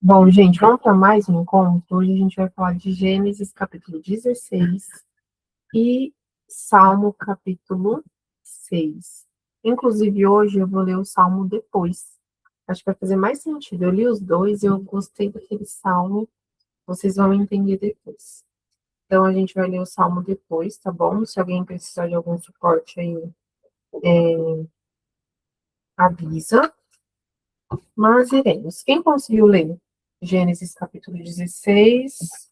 Bom, gente, vamos para mais um encontro. Hoje a gente vai falar de Gênesis capítulo 16 e Salmo capítulo 6. Inclusive, hoje eu vou ler o Salmo depois. Acho que vai fazer mais sentido. Eu li os dois e eu gostei daquele Salmo. Vocês vão entender depois. Então, a gente vai ler o Salmo depois, tá bom? Se alguém precisar de algum suporte aí, avisa. Mas iremos. Quem conseguiu ler Gênesis capítulo 16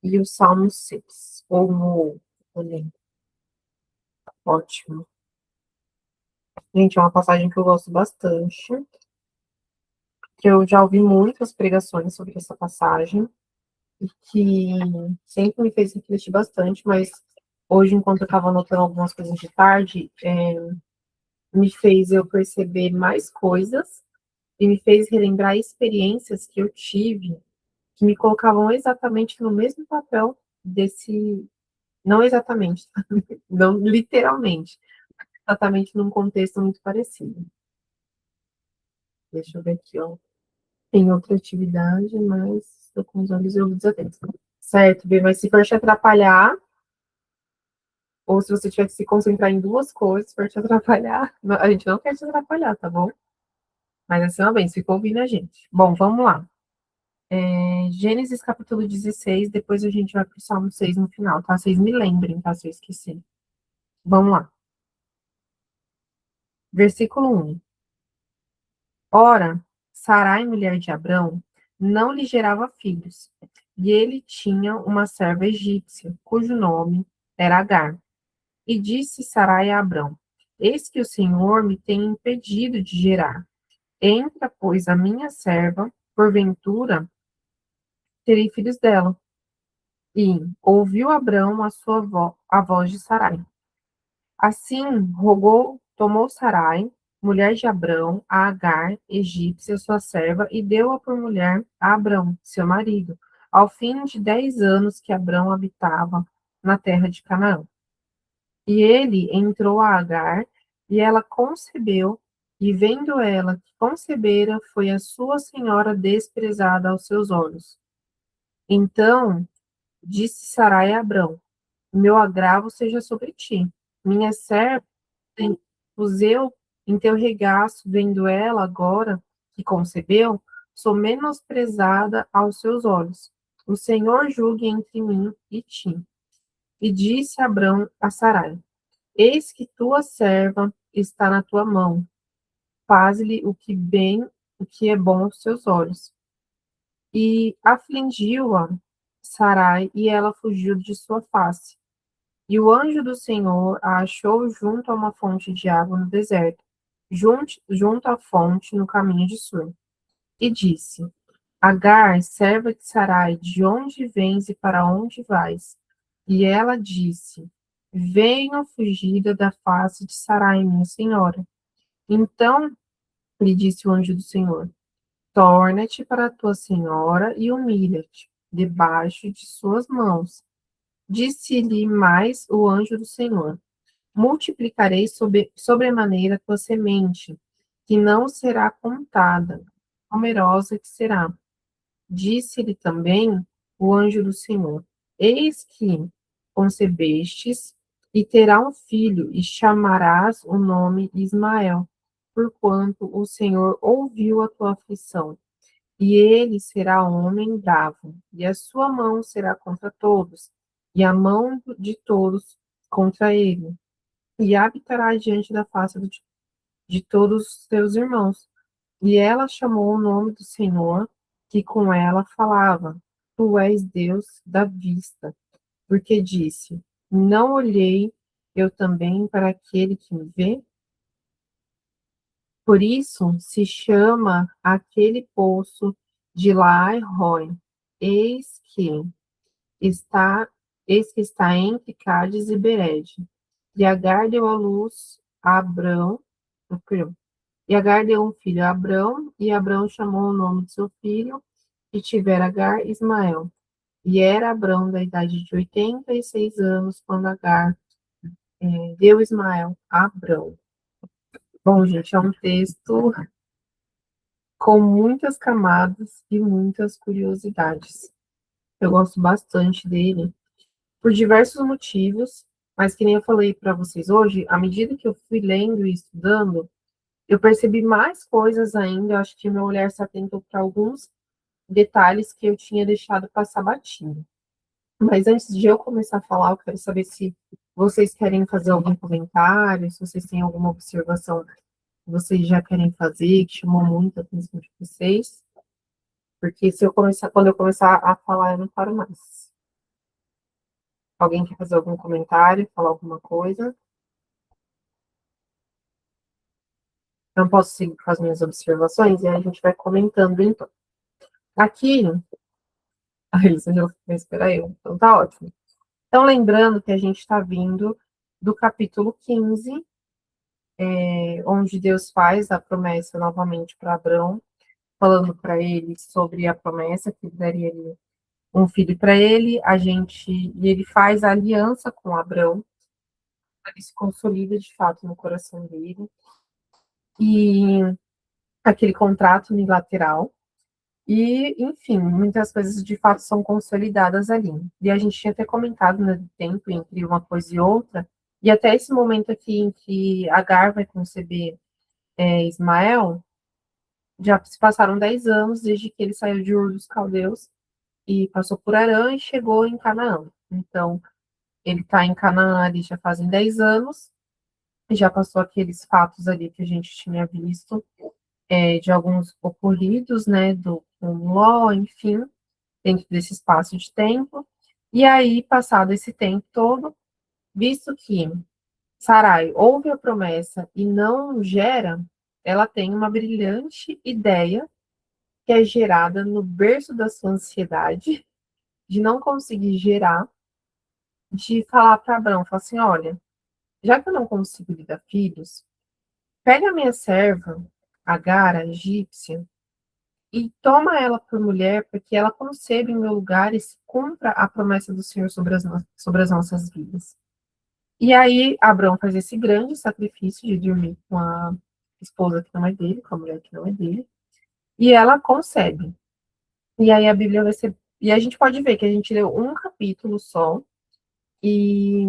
e o Salmo 6? Ou no... Olha, ótimo. Gente, é uma passagem que eu gosto bastante, que eu já ouvi muitas pregações sobre essa passagem, e que sempre me fez refletir bastante, mas hoje, enquanto eu estava anotando algumas coisas de tarde, me fez eu perceber mais coisas e me fez relembrar experiências que eu tive que me colocavam exatamente no mesmo papel desse. Não exatamente, não literalmente, exatamente num contexto muito parecido. Deixa eu ver aqui, ó. Tem outra atividade, mas estou com os olhos e ouvidos atentos. Certo, Bê, mas se for te atrapalhar, ou se você tiver que se concentrar em duas coisas, se for te atrapalhar, a gente não quer te atrapalhar, tá bom? Mas assim, uma vez, ficou ouvindo a gente. Bom, vamos lá. Gênesis capítulo 16, depois a gente vai para o Salmo 6 no final, tá? Vocês me lembrem, tá? Se eu esqueci. Vamos lá. Versículo 1. Ora, Sarai, mulher de Abrão, não lhe gerava filhos, e ele tinha uma serva egípcia, cujo nome era Agar. E disse Sarai a Abrão: Eis que o Senhor me tem impedido de gerar. Entra, pois, a minha serva, porventura terei filhos dela. E ouviu Abrão a voz de Sarai. Assim tomou Sarai, mulher de Abrão, a Agar, egípcia, sua serva, e deu-a por mulher a Abrão, seu marido, ao fim de 10 anos que Abrão habitava na terra de Canaã. E ele entrou a Agar, e ela concebeu, e vendo ela que concebera, foi a sua senhora desprezada aos seus olhos. Então disse Sarai a Abrão: Meu agravo seja sobre ti. Minha serva os eu em teu regaço, vendo ela agora que concebeu, sou menosprezada aos seus olhos. O Senhor julgue entre mim e ti. E disse Abrão a Sarai: Eis que tua serva está na tua mão. Faz-lhe o que é bom aos seus olhos. E afligiu-a Sarai, e ela fugiu de sua face. E o anjo do Senhor a achou junto a uma fonte de água no deserto, junto à fonte no caminho de Sur. E disse: Agar, serva de Sarai, de onde vens e para onde vais? E ela disse: Venho fugida da face de Sarai, minha senhora. Então lhe disse o anjo do Senhor: Torna-te para a tua senhora e humilha-te debaixo de suas mãos. Disse-lhe mais o anjo do Senhor: Multiplicarei sobremaneira a tua semente, que não será contada, numerosa que será. Disse-lhe também o anjo do Senhor: Eis que concebestes e terá um filho, e chamarás o nome Ismael, porquanto o Senhor ouviu a tua aflição. E ele será homem bravo, e a sua mão será contra todos, e a mão de todos contra ele, e habitará diante da face de todos os seus irmãos. E ela chamou o nome do Senhor, que com ela falava: Tu és Deus da vista, porque disse: Não olhei eu também para aquele que me vê? Por isso se chama aquele poço de Laai-Roi. Eis que está, eis que está entre Cádiz e Berede. E Agar deu à luz a Abrão, perdão, e Agar deu um filho a Abrão, e Abrão chamou o nome de seu filho, e tivera Agar Ismael. E era Abrão da idade de 86 anos, quando Agar deu Ismael a Abrão. Bom, gente, é um texto com muitas camadas e muitas curiosidades. Eu gosto bastante dele por diversos motivos, mas que nem eu falei para vocês hoje, à medida que eu fui lendo e estudando, eu percebi mais coisas ainda. Eu acho que meu olhar se atentou para alguns detalhes que eu tinha deixado passar batido. Mas antes de eu começar a falar, eu quero saber se vocês querem fazer algum comentário, se vocês têm alguma observação que vocês já querem fazer, que chamou muito a atenção de vocês, porque se eu começar, quando eu começar a falar, eu não paro mais. Alguém quer fazer algum comentário, falar alguma coisa? Então, posso seguir com as minhas observações e aí a gente vai comentando, então. Aqui, a Elisa já vai esperar eu, então tá ótimo. Então, lembrando que a gente está vindo do capítulo 15, onde Deus faz a promessa novamente para Abraão, falando para ele sobre a promessa que daria um filho para ele, e ele faz a aliança com Abraão, ele se consolida de fato no coração dele, e aquele contrato unilateral, e, enfim, muitas coisas de fato são consolidadas ali. E a gente tinha até comentado, né, do tempo entre uma coisa e outra, e até esse momento aqui em que Agar vai conceber Ismael, já se passaram 10 anos desde que ele saiu de Ur dos Caldeus e passou por Arã e chegou em Canaã. Então, ele está em Canaã ali já fazem 10 anos, e já passou aqueles fatos ali que a gente tinha visto, de alguns ocorridos, né, com Ló, enfim, dentro desse espaço de tempo. E aí, passado esse tempo todo, visto que Sarai ouve a promessa e não gera, ela tem uma brilhante ideia que é gerada no berço da sua ansiedade, de não conseguir gerar, de falar para Abraão, falar assim, olha, já que eu não consigo lhe dar filhos, pega a minha serva, Agar, a egípcia, e toma ela por mulher, para que ela conceba em meu lugar e se cumpra a promessa do Senhor sobre as nossas vidas. E aí, Abraão faz esse grande sacrifício de dormir com a esposa que não é dele, com a mulher que não é dele, e ela concebe. E aí a Bíblia vai ser. E a gente pode ver que a gente leu um capítulo só, e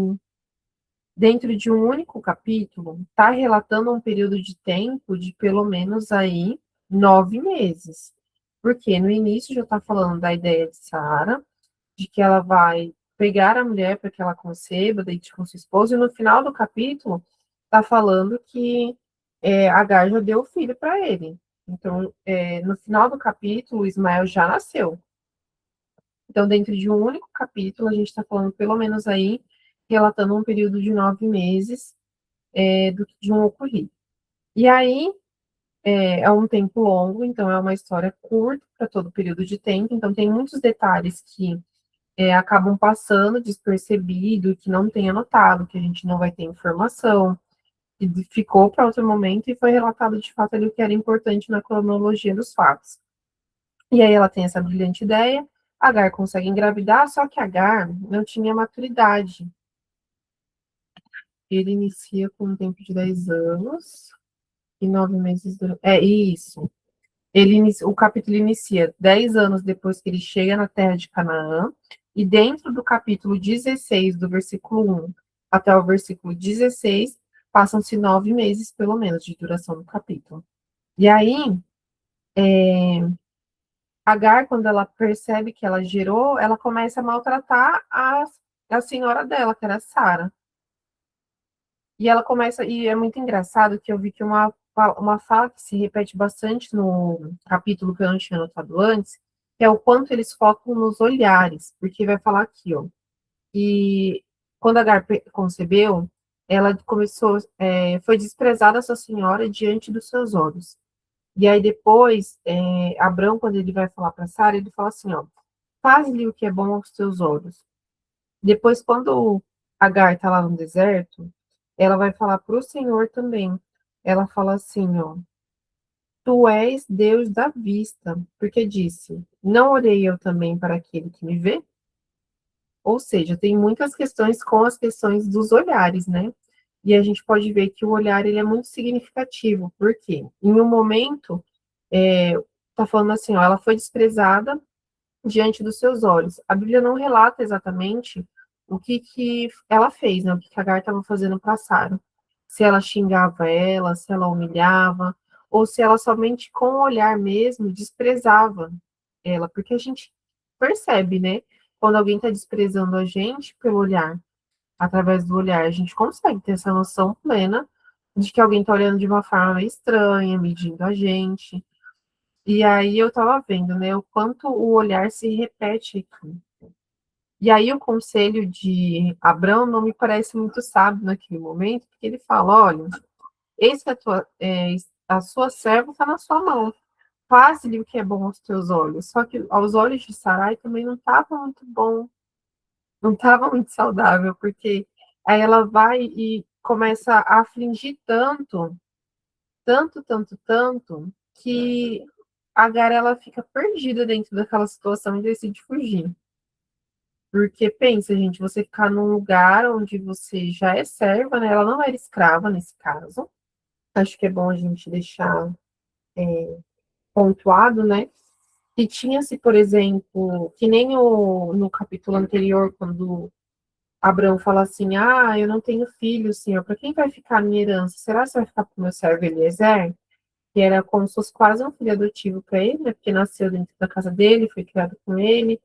dentro de um único capítulo, está relatando um período de tempo de pelo menos aí 9 meses. Porque no início já está falando da ideia de Sara, de que ela vai pegar a mulher para que ela conceba, deite com sua esposa, e no final do capítulo está falando que Agar já deu o filho para ele. Então, no final do capítulo, Ismael já nasceu. Então, dentro de um único capítulo, a gente está falando pelo menos aí, relatando um período de 9 meses de um ocorrido. E aí, é um tempo longo, então é uma história curta para todo o período de tempo, então tem muitos detalhes que acabam passando despercebido, que não tem anotado, que a gente não vai ter informação, que ficou para outro momento e foi relatado de fato ali o que era importante na cronologia dos fatos. E aí ela tem essa brilhante ideia, Agar consegue engravidar, só que Agar não tinha maturidade. Ele inicia com um tempo de 10 anos e 9 meses. É isso. O capítulo inicia 10 anos depois que ele chega na terra de Canaã, e dentro do capítulo 16, do versículo 1 até o versículo 16, passam-se 9 meses, pelo menos, de duração do capítulo. E aí, Agar, quando ela percebe que ela gerou, ela começa a maltratar a senhora dela, que era Sara. E ela começa, e é muito engraçado que eu vi que uma fala que se repete bastante no capítulo que eu não tinha notado antes, que é o quanto eles focam nos olhares, porque vai falar aqui, ó. E quando Agar concebeu, ela começou, foi desprezada a sua senhora diante dos seus olhos. E aí depois, Abrão, quando ele vai falar para Sara, ele fala assim, ó, faz-lhe o que é bom aos teus olhos. Depois, quando Agar está lá no deserto, ela vai falar para o Senhor também. Ela fala assim, ó, tu és Deus da vista, porque disse, não orei eu também para aquele que me vê? Ou seja, tem muitas questões com as questões dos olhares, né? E a gente pode ver que o olhar ele é muito significativo, porque em um momento Tá falando assim, ó, ela foi desprezada diante dos seus olhos. A Bíblia não relata exatamente o que ela fez, né? O que a Agar estava fazendo para Sara. Se ela xingava ela, se ela humilhava, ou se ela somente com o olhar mesmo desprezava ela, porque a gente percebe, né? Quando alguém está desprezando a gente pelo olhar, através do olhar, a gente consegue ter essa noção plena de que alguém está olhando de uma forma meio estranha, medindo a gente. E aí eu estava vendo, né, o quanto o olhar se repete aqui. E aí o conselho de Abraão não me parece muito sábio naquele momento, porque ele fala, olha, eis que a sua serva está na sua mão. Faze-lhe o que é bom aos teus olhos. Só que aos olhos de Sarai também não estava muito bom, não estava muito saudável, porque aí ela vai e começa a afligir tanto, tanto, tanto, tanto, que a Agar ela fica perdida dentro daquela situação e decide fugir. Porque pensa, gente, você ficar num lugar onde você já é serva, né? Ela não era escrava nesse caso. Acho que é bom a gente deixar pontuado, né? Que tinha-se, por exemplo, que nem no capítulo anterior, quando Abraão fala assim: Ah, eu não tenho filho, senhor, para quem vai ficar a minha herança? Será que vai ficar para o meu servo Eliezer? Que era como se fosse quase um filho adotivo para ele, né? Porque nasceu dentro da casa dele, foi criado com ele.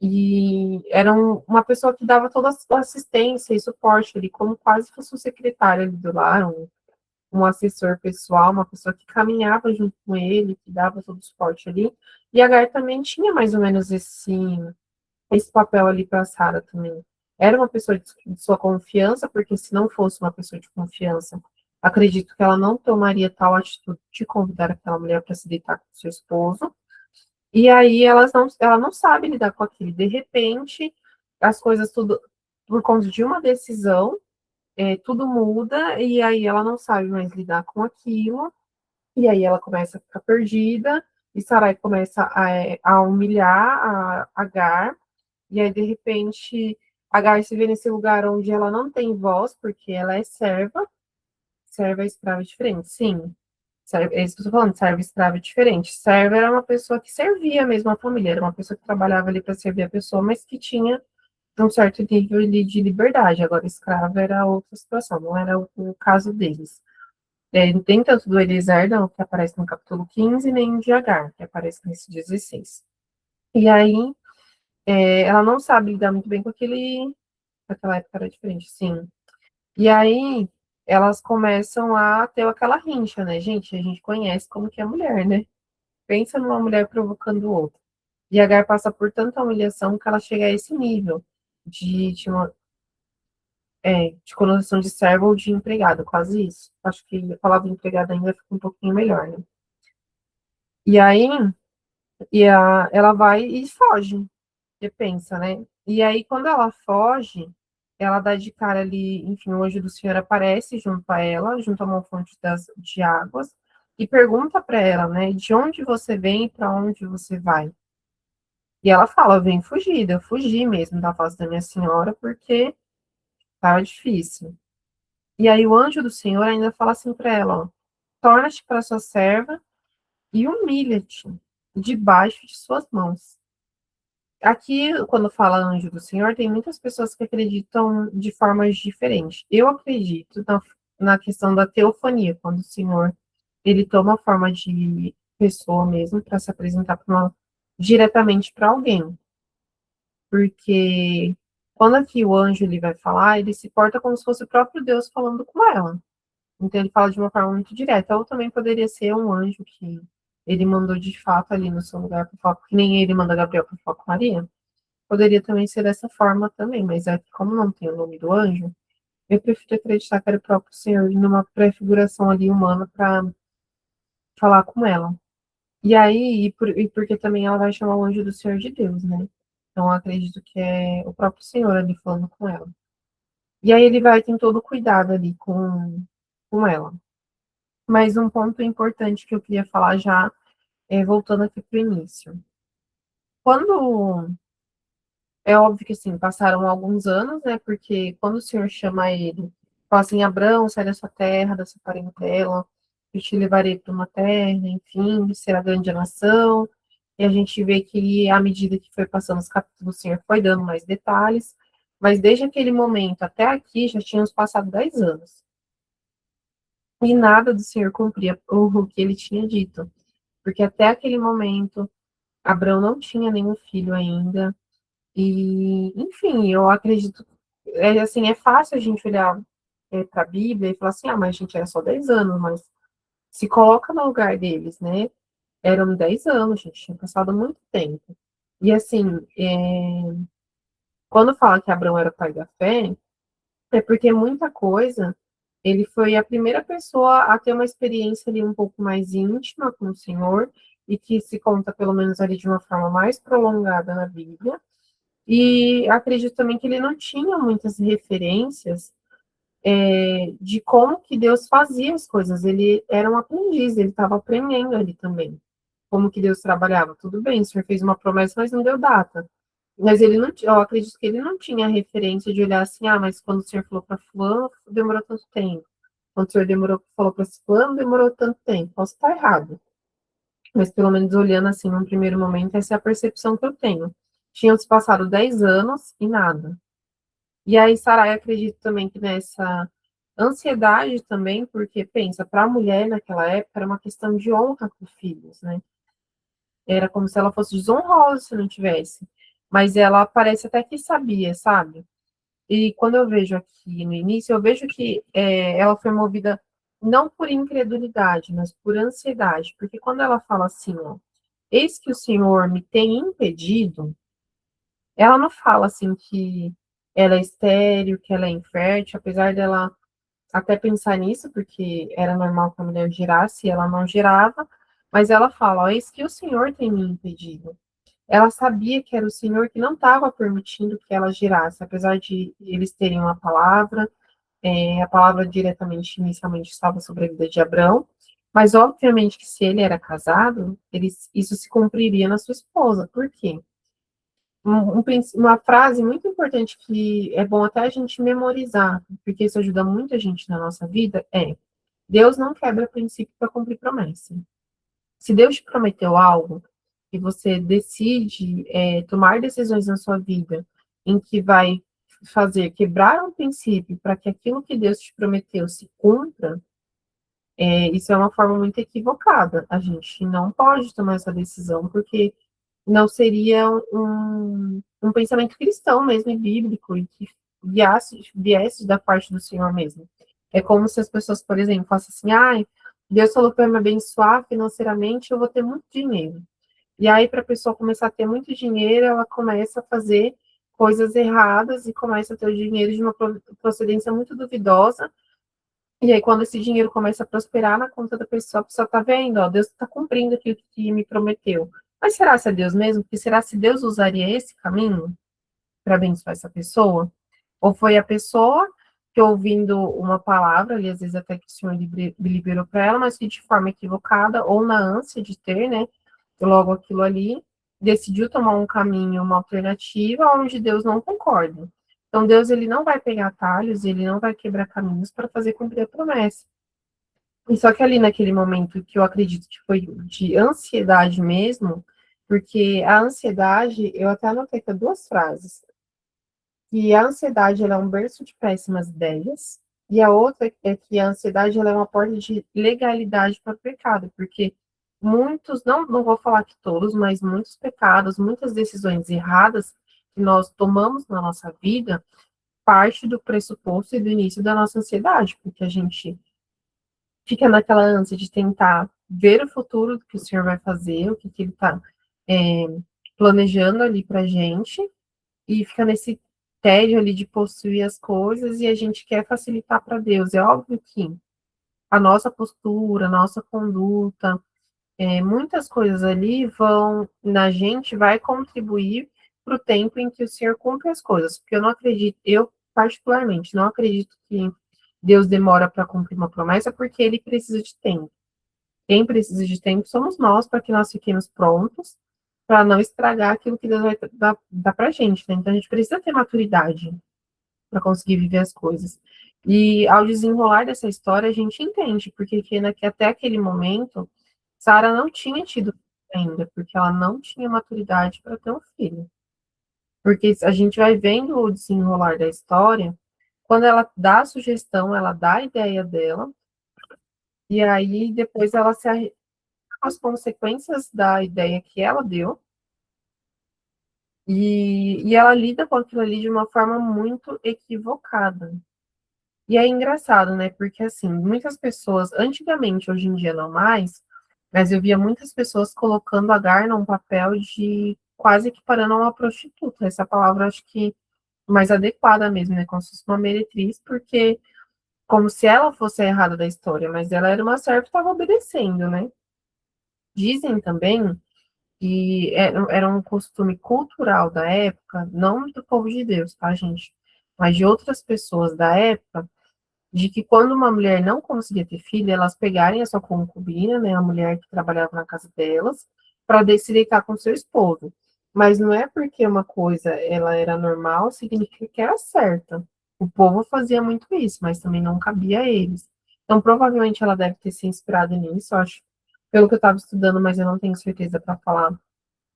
E era uma pessoa que dava toda a assistência e suporte ali, como quase fosse um secretário ali do lar, um assessor pessoal, uma pessoa que caminhava junto com ele, que dava todo o suporte ali. E a Gar também tinha mais ou menos esse papel ali para a Sara também. Era uma pessoa de sua confiança, porque se não fosse uma pessoa de confiança, acredito que ela não tomaria tal atitude de convidar aquela mulher para se deitar com seu esposo. E aí ela não sabe lidar com aquilo. De repente, as coisas tudo, por conta de uma decisão, tudo muda, e aí ela não sabe mais lidar com aquilo, e aí ela começa a ficar perdida, e Sarai começa a humilhar a Agar, e aí de repente Agar se vê nesse lugar onde ela não tem voz, porque ela é serva, serva e escrava é diferente, sim. É isso que eu tô falando, serva e escrava é diferente. Serva era uma pessoa que servia mesmo a família, era uma pessoa que trabalhava ali para servir a pessoa, mas que tinha um certo nível de liberdade. Agora, escrava era outra situação, não era o caso deles. Nem tanto do Eliezer, não, que aparece no capítulo 15, nem de Agar, que aparece nesse 16. E aí, ela não sabe lidar muito bem com aquele. Naquela época era diferente, sim. E aí, elas começam a ter aquela rincha, né? Gente, a gente conhece como que é mulher, né? Pensa numa mulher provocando outra. E a Agar passa por tanta humilhação que ela chega a esse nível de conotação de serva ou de empregada, quase isso. Acho que a palavra empregada ainda fica um pouquinho melhor, né? E aí, ela vai e foge, você pensa, né? E aí, quando ela foge, ela dá de cara ali, enfim, o anjo do Senhor aparece junto a ela, junto a uma fonte de águas, e pergunta para ela, né, de onde você vem e para onde você vai. E ela fala, eu venho fugida, eu fugi mesmo da face da minha senhora, porque estava difícil. E aí o anjo do Senhor ainda fala assim para ela, ó, torna-te para sua serva e humilha-te debaixo de suas mãos. Aqui, quando fala anjo do Senhor, tem muitas pessoas que acreditam de formas diferentes. Eu acredito na questão da teofania, quando o Senhor ele toma a forma de pessoa mesmo para se apresentar diretamente para alguém. Porque quando aqui o anjo ele vai falar, ele se porta como se fosse o próprio Deus falando com ela. Então ele fala de uma forma muito direta. Ou também poderia ser um anjo que ele mandou de fato ali no seu lugar para falar, que nem ele manda Gabriel para falar com Maria. Poderia também ser dessa forma também, mas é que como não tem o nome do anjo, eu prefiro acreditar que era o próprio Senhor numa prefiguração ali humana para falar com ela. E aí, e porque também ela vai chamar o anjo do Senhor de Deus, né? Então eu acredito que é o próprio Senhor ali falando com ela. E aí ele vai ter todo o cuidado ali com ela. Mas um ponto importante que eu queria falar já, voltando aqui para o início. Quando, é óbvio que assim, passaram alguns anos, né? Porque quando o Senhor chama ele, fala assim, Abrão, sai da sua terra, da sua parentela, eu te levarei para uma terra, enfim, será grande a nação. E a gente vê que, à medida que foi passando os capítulos, o Senhor foi dando mais detalhes, mas desde aquele momento até aqui já tínhamos passado 10 anos. E nada do Senhor cumpria o que ele tinha dito, porque até aquele momento, Abraão não tinha nenhum filho ainda. E, enfim, eu acredito, assim, é fácil a gente olhar para a Bíblia e falar assim, mas a gente era só 10 anos, mas se coloca no lugar deles, né? Eram 10 anos, gente, tinha passado muito tempo. E assim, quando fala que Abraão era o pai da fé, é porque muita coisa, ele foi a primeira pessoa a ter uma experiência ali um pouco mais íntima com o Senhor, e que se conta pelo menos ali de uma forma mais prolongada na Bíblia. E acredito também que ele não tinha muitas referências de como que Deus fazia as coisas. Ele era um aprendiz, ele estava aprendendo ali também. Como que Deus trabalhava. Tudo bem, o Senhor fez uma promessa, mas não deu data. Mas ele não, eu acredito que ele não tinha referência de olhar assim, mas quando o Senhor falou para fulano, demorou tanto tempo. Quando o Senhor falou para fulano, demorou tanto tempo. Posso estar errado. Mas pelo menos olhando assim, num primeiro momento, essa é a percepção que eu tenho. Tinham se passado 10 anos e nada. E aí, Sarai, acredito também que nessa ansiedade também, porque pensa, para a mulher naquela época era uma questão de honra com filhos, né? Era como se ela fosse desonrosa se não tivesse. Mas ela parece até que sabia, sabe? E quando eu vejo aqui no início, eu vejo que ela foi movida não por incredulidade, mas por ansiedade. Porque quando ela fala assim, ó, eis que o Senhor me tem impedido, ela não fala assim que ela é estéril, que ela é infértil, apesar dela até pensar nisso, porque era normal que a mulher girasse e ela não girava, mas ela fala, ó, eis que o Senhor tem me impedido. Ela sabia que era o Senhor que não estava permitindo que ela girasse, apesar de eles terem uma palavra, a palavra diretamente, inicialmente, estava sobre a vida de Abraão, mas obviamente que se ele era casado, isso se cumpriria na sua esposa. Por quê? Uma frase muito importante que é bom até a gente memorizar, porque isso ajuda muito a gente na nossa vida, é: Deus não quebra princípio para cumprir promessa. Se Deus te prometeu algo e você decide tomar decisões na sua vida em que vai fazer quebrar um princípio para que aquilo que Deus te prometeu se cumpra, isso é uma forma muito equivocada. A gente não pode tomar essa decisão porque não seria um pensamento cristão mesmo e bíblico e que viesse da parte do Senhor mesmo. É como se as pessoas, por exemplo, fossem assim, Deus falou para me abençoar financeiramente, eu vou ter muito dinheiro. E aí, para a pessoa começar a ter muito dinheiro, ela começa a fazer coisas erradas e começa a ter o dinheiro de uma procedência muito duvidosa. E aí, quando esse dinheiro começa a prosperar na conta da pessoa, a pessoa está vendo, ó, Deus está cumprindo aquilo que me prometeu. Mas será se é Deus mesmo? Porque será se Deus usaria esse caminho para abençoar essa pessoa? Ou foi a pessoa que, ouvindo uma palavra, ali, às vezes até que o Senhor liberou para ela, mas que de forma equivocada, ou na ânsia de ter, né, logo aquilo ali, decidiu tomar um caminho, uma alternativa, onde Deus não concorda. Então, Deus, ele não vai pegar atalhos, ele não vai quebrar caminhos para fazer cumprir a promessa. E só que ali naquele momento que eu acredito que foi de ansiedade mesmo, porque a ansiedade, eu até anotei aqui duas frases, que a ansiedade ela é um berço de péssimas ideias, e a outra é que a ansiedade ela é uma porta de legalidade para o pecado, porque muitos, não vou falar que todos, mas muitos pecados, muitas decisões erradas que nós tomamos na nossa vida, parte do pressuposto e do início da nossa ansiedade, porque a gente fica naquela ânsia de tentar ver o futuro que o Senhor vai fazer, o que ele está planejando ali para gente, e fica nesse tédio ali de possuir as coisas e a gente quer facilitar para Deus. É óbvio que a nossa postura, a nossa conduta, muitas coisas ali vão, na gente, vai contribuir para o tempo em que o Senhor cumpre as coisas, porque eu não acredito, eu particularmente não acredito que Deus demora para cumprir uma promessa porque ele precisa de tempo. Quem precisa de tempo somos nós, para que nós fiquemos prontos, para não estragar aquilo que Deus vai dar para a gente, né? Então a gente precisa ter maturidade para conseguir viver as coisas. E ao desenrolar dessa história, a gente entende porque que até aquele momento, Sara não tinha tido ainda, porque ela não tinha maturidade para ter um filho. Porque a gente vai vendo o desenrolar da história, quando ela dá a sugestão, ela dá a ideia dela, e aí depois ela se arrepende com as consequências da ideia que ela deu, e ela lida com aquilo ali de uma forma muito equivocada. E é engraçado, né? Porque assim, muitas pessoas, antigamente, hoje em dia não mais, mas eu via muitas pessoas colocando a Agar num papel de quase equiparando a uma prostituta. Essa palavra acho que mais adequada mesmo, né? Como se fosse uma meretriz, porque como se ela fosse a errada da história, mas ela era uma serva que estava obedecendo, né? Dizem também que era um costume cultural da época, não do povo de Deus, tá, gente? Mas de outras pessoas da época, de que quando uma mulher não conseguia ter filho, elas pegarem a sua concubina, né, a mulher que trabalhava na casa delas, para se deitar com seu esposo. Mas não é porque uma coisa ela era normal, significa que era certa. O povo fazia muito isso, mas também não cabia a eles. Então, provavelmente ela deve ter se inspirado nisso, eu acho, pelo que eu estava estudando, mas eu não tenho certeza para falar.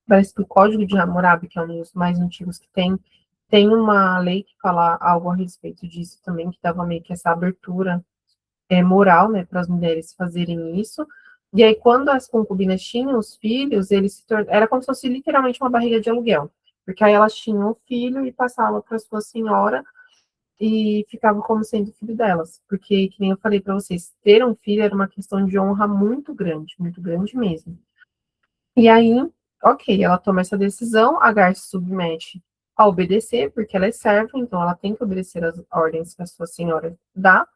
Parece que o Código de Hammurabi, que é um dos mais antigos que tem uma lei que fala algo a respeito disso também, que dava meio que essa abertura moral, né, para as mulheres fazerem isso. E aí, quando as concubinas tinham os filhos, eles era como se fosse literalmente uma barriga de aluguel, porque aí elas tinham um filho e passavam para sua senhora e ficavam como sendo filho delas, porque, que nem eu falei para vocês, ter um filho era uma questão de honra muito grande mesmo. E aí, ok, ela toma essa decisão, Agar se submete a obedecer, porque ela é serva, então ela tem que obedecer as ordens que a sua senhora dá.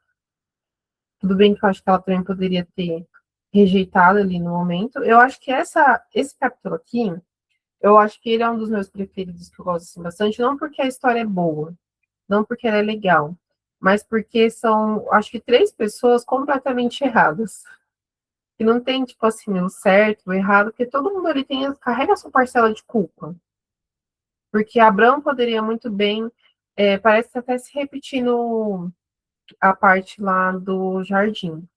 Tudo bem que eu acho que ela também poderia ter rejeitado ali no momento. Eu acho que esse capítulo aqui, eu acho que ele é um dos meus preferidos, que eu gosto assim, bastante, não porque a história é boa, não porque ela é legal, mas porque são, acho que três pessoas completamente erradas. Que não tem, tipo assim, o certo, o errado, porque todo mundo ali carrega a sua parcela de culpa. Porque Abraão poderia muito bem, parece até se repetindo a parte lá do jardim.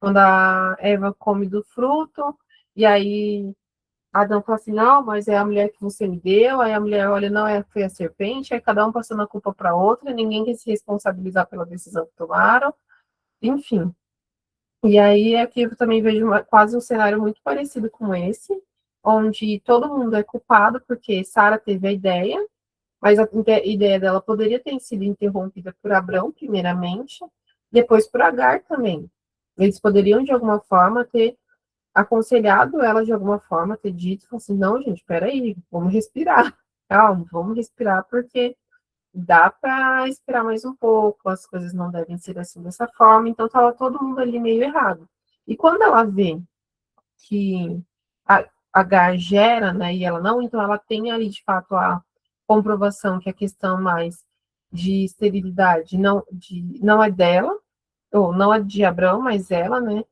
Quando a Eva come do fruto, e aí Adão fala assim, não, mas é a mulher que você me deu, aí a mulher olha, não, foi a serpente, aí cada um passando a culpa para outra, ninguém quer se responsabilizar pela decisão que tomaram, enfim. E aí aqui eu também vejo quase um cenário muito parecido com esse, onde todo mundo é culpado porque Sara teve a ideia, mas a ideia dela poderia ter sido interrompida por Abrão, primeiramente, depois por Agar também. Eles poderiam, de alguma forma, ter aconselhado ela, de alguma forma, ter dito assim: não, gente, peraí, vamos respirar. Calma, vamos respirar, porque dá para esperar mais um pouco, as coisas não devem ser assim dessa forma. Então, estava todo mundo ali meio errado. E quando ela vê que a Gar gera, né, e ela não, então ela tem ali de fato a comprovação que a questão mais de esterilidade não é dela, ou não é de Abraão, mas ela, né,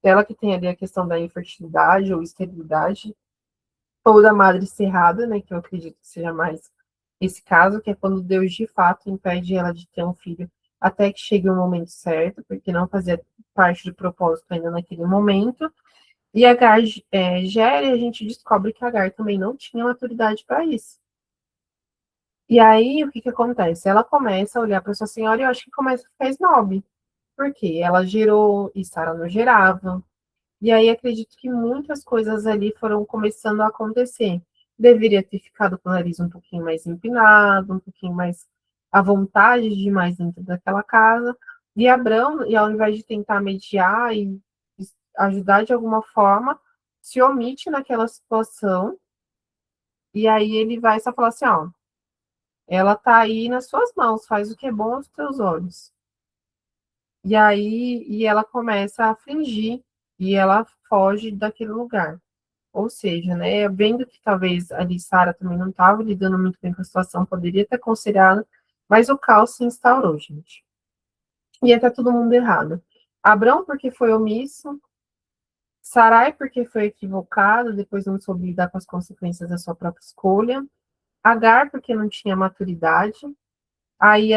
ela que tem ali a questão da infertilidade ou esterilidade, ou da madre cerrada, né, que eu acredito que seja mais esse caso, que é quando Deus de fato impede ela de ter um filho até que chegue o momento certo, porque não fazia parte do propósito ainda naquele momento. E a Agar gera e a gente descobre que a Agar também não tinha maturidade para isso. E aí, o que que acontece? Ela começa a olhar para sua senhora e eu acho que começa a ficar snob. Porque ela gerou e Sara não gerava. E aí acredito que muitas coisas ali foram começando a acontecer. Deveria ter ficado com o nariz um pouquinho mais empinado, um pouquinho mais à vontade de ir mais dentro daquela casa. E Abrão, e ao invés de tentar mediar e ajudar de alguma forma, se omite naquela situação. E aí ele vai só falar assim, ó, ela tá aí nas suas mãos, faz o que é bom aos teus olhos. E aí ela começa a fingir e ela foge daquele lugar. Ou seja, né, vendo que talvez ali Sara também não estava lidando muito bem com a situação, poderia ter aconselhado, mas o caos se instaurou, gente. E até todo mundo errado. Abrão, porque foi omisso, Sarai, porque foi equivocado, depois não soube lidar com as consequências da sua própria escolha, Agar, porque não tinha maturidade, Aí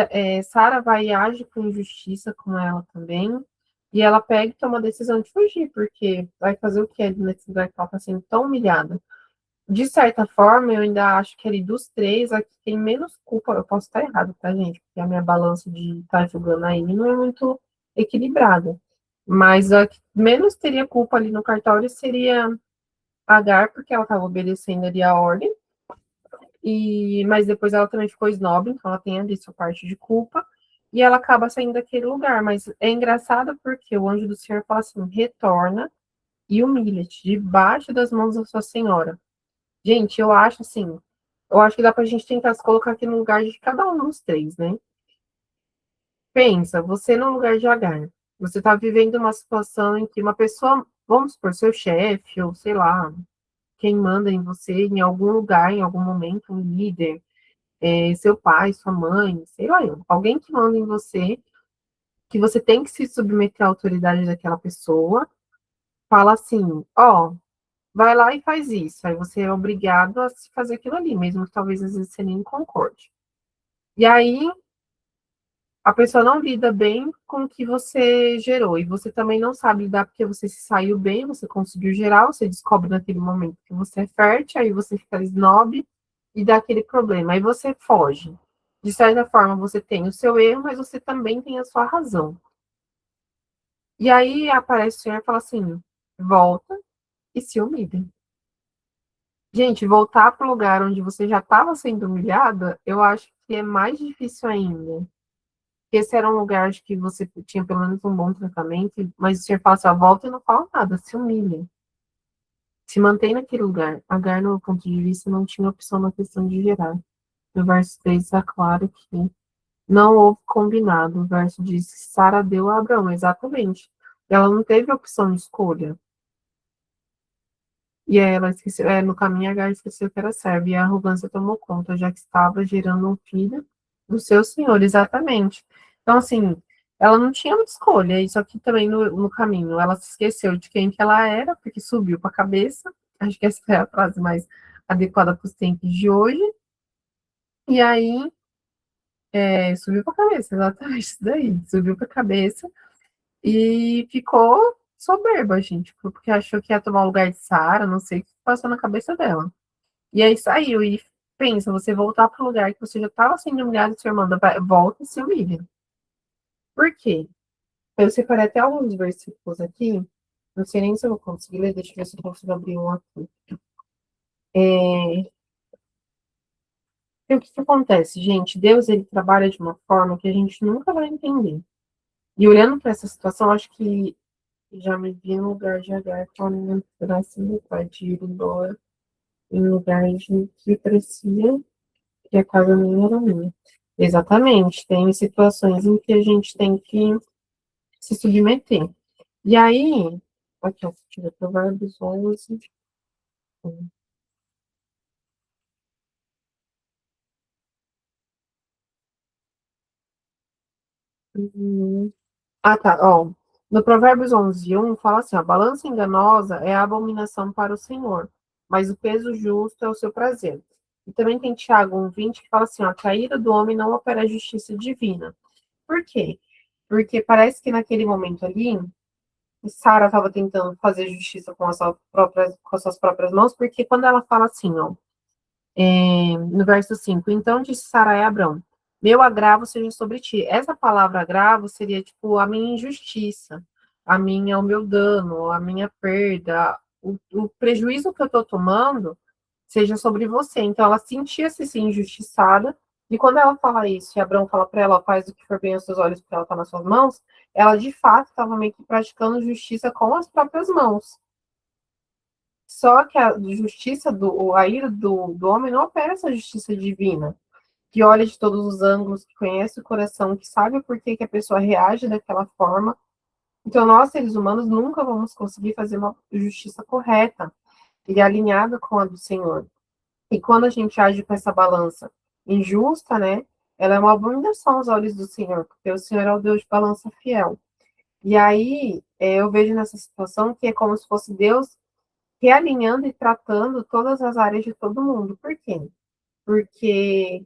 Sara vai e age com injustiça com ela também. E ela pega e toma a decisão de fugir, porque vai fazer o que ali nesse lugar que ela está sendo tão humilhada. De certa forma, eu ainda acho que ali dos três, a que tem menos culpa, eu posso estar errado, tá, gente? Porque a minha balança de estar julgando a Amy não é muito equilibrada. Mas a que menos teria culpa ali no cartório seria a Agar, porque ela estava obedecendo ali a ordem. Mas depois ela também ficou snob, então ela tem ali sua parte de culpa. E ela acaba saindo daquele lugar. Mas é engraçado porque o anjo do Senhor fala assim: retorna e humilha-te debaixo das mãos da sua senhora. Gente, eu acho que dá pra gente tentar se colocar aqui no lugar de cada um dos três, né? Pensa, você no lugar de Agar. Você tá vivendo uma situação em que uma pessoa, vamos supor, seu chefe, ou sei lá, quem manda em você, em algum lugar, em algum momento, um líder, seu pai, sua mãe, sei lá, alguém que manda em você, que você tem que se submeter à autoridade daquela pessoa, fala assim, ó, vai lá e faz isso. Aí você é obrigado a se fazer aquilo ali, mesmo que talvez às vezes você nem concorde. E aí a pessoa não lida bem com o que você gerou, e você também não sabe lidar porque você se saiu bem, você conseguiu gerar, você descobre naquele momento que você é fértil, aí você fica snob e dá aquele problema, aí você foge. De certa forma, você tem o seu erro, mas você também tem a sua razão. E aí aparece o Senhor e fala assim: volta e se humilha. Gente, voltar para o lugar onde você já estava sendo humilhada, eu acho que é mais difícil ainda. Esse era um lugar de que você tinha pelo menos um bom tratamento, mas o senhor fala assim, ó, volta e não fala nada, se humilha. Se mantém naquele lugar. Agar, no ponto de vista, não tinha opção na questão de gerar. No verso 3 está claro que não houve combinado. O verso diz que Sara deu a Abraão, exatamente. Ela não teve opção de escolha. E aí ela esqueceu, no caminho Agar esqueceu que era serva, e a arrogância tomou conta, já que estava gerando um filho do seu senhor, exatamente. Então, assim, ela não tinha muita escolha, isso aqui também no caminho, ela se esqueceu de quem que ela era, porque subiu para a cabeça, acho que essa é a frase mais adequada para os tempos de hoje, e aí subiu para a cabeça, exatamente isso daí, subiu para a cabeça e ficou soberba, gente, porque achou que ia tomar o lugar de Sara, não sei o que passou na cabeça dela. E aí saiu, e pensa, você voltar para o lugar que você já estava sendo humilhado, e sua irmã volta e se humilha. Por quê? Eu separei até alguns versículos aqui, não sei nem se eu vou conseguir ler, deixa eu ver se eu consigo abrir um aqui. E o que que acontece, gente? Deus, ele trabalha de uma forma que a gente nunca vai entender. E olhando para essa situação, acho que já me vi no lugar de Agar, quando assim, meu pai de ir embora, em lugar de que parecia que a casa nem era minha. Exatamente, tem situações em que a gente tem que se submeter. E aí, aqui, ó, deixa eu ver, Provérbios 11. Uhum. Ah, tá, ó. No Provérbios 11:1 fala assim, ó, a balança enganosa é a abominação para o Senhor, mas o peso justo é o seu prazer. E também tem Tiago 1:20 que fala assim, ó, que a ira do homem não opera a justiça divina. Por quê? Porque parece que naquele momento ali, Sara estava tentando fazer justiça com as suas próprias mãos, porque quando ela fala assim, ó, no verso 5, então disse Sarai a Abrão, meu agravo seja sobre ti. Essa palavra agravo seria tipo a minha injustiça, o meu dano, a minha perda, o prejuízo que eu estou tomando seja sobre você. Então ela sentia-se assim, injustiçada, e quando ela fala isso, e Abrão fala para ela, faz o que for bem aos seus olhos, porque ela está nas suas mãos, ela de fato estava meio que praticando justiça com as próprias mãos. Só que a justiça, a ira do homem não opera essa justiça divina, que olha de todos os ângulos, que conhece o coração, que sabe por que, que a pessoa reage daquela forma. Então, nós, seres humanos, nunca vamos conseguir fazer uma justiça correta e alinhada com a do Senhor. E quando a gente age com essa balança injusta, né, ela é uma abominação aos olhos do Senhor, porque o Senhor é o Deus de balança fiel. E aí, eu vejo nessa situação que é como se fosse Deus realinhando e tratando todas as áreas de todo mundo. Por quê? Porque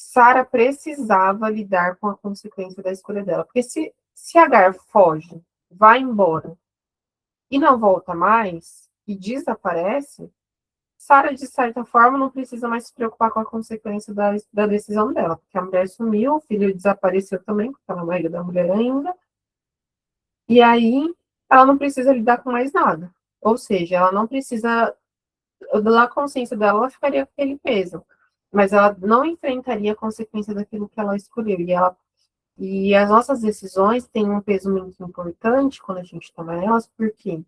Sara precisava lidar com a consequência da escolha dela. Porque se Agar foge, vai embora e não volta mais, e desaparece, Sara, de certa forma, não precisa mais se preocupar com a consequência da decisão dela, porque a mulher sumiu, o filho desapareceu também, porque ela não é da mulher ainda, e aí ela não precisa lidar com mais nada. Ou seja, ela não precisa, da consciência dela, ela ficaria com aquele peso, mas ela não enfrentaria a consequência daquilo que ela escolheu. E as nossas decisões têm um peso muito importante quando a gente toma elas, porque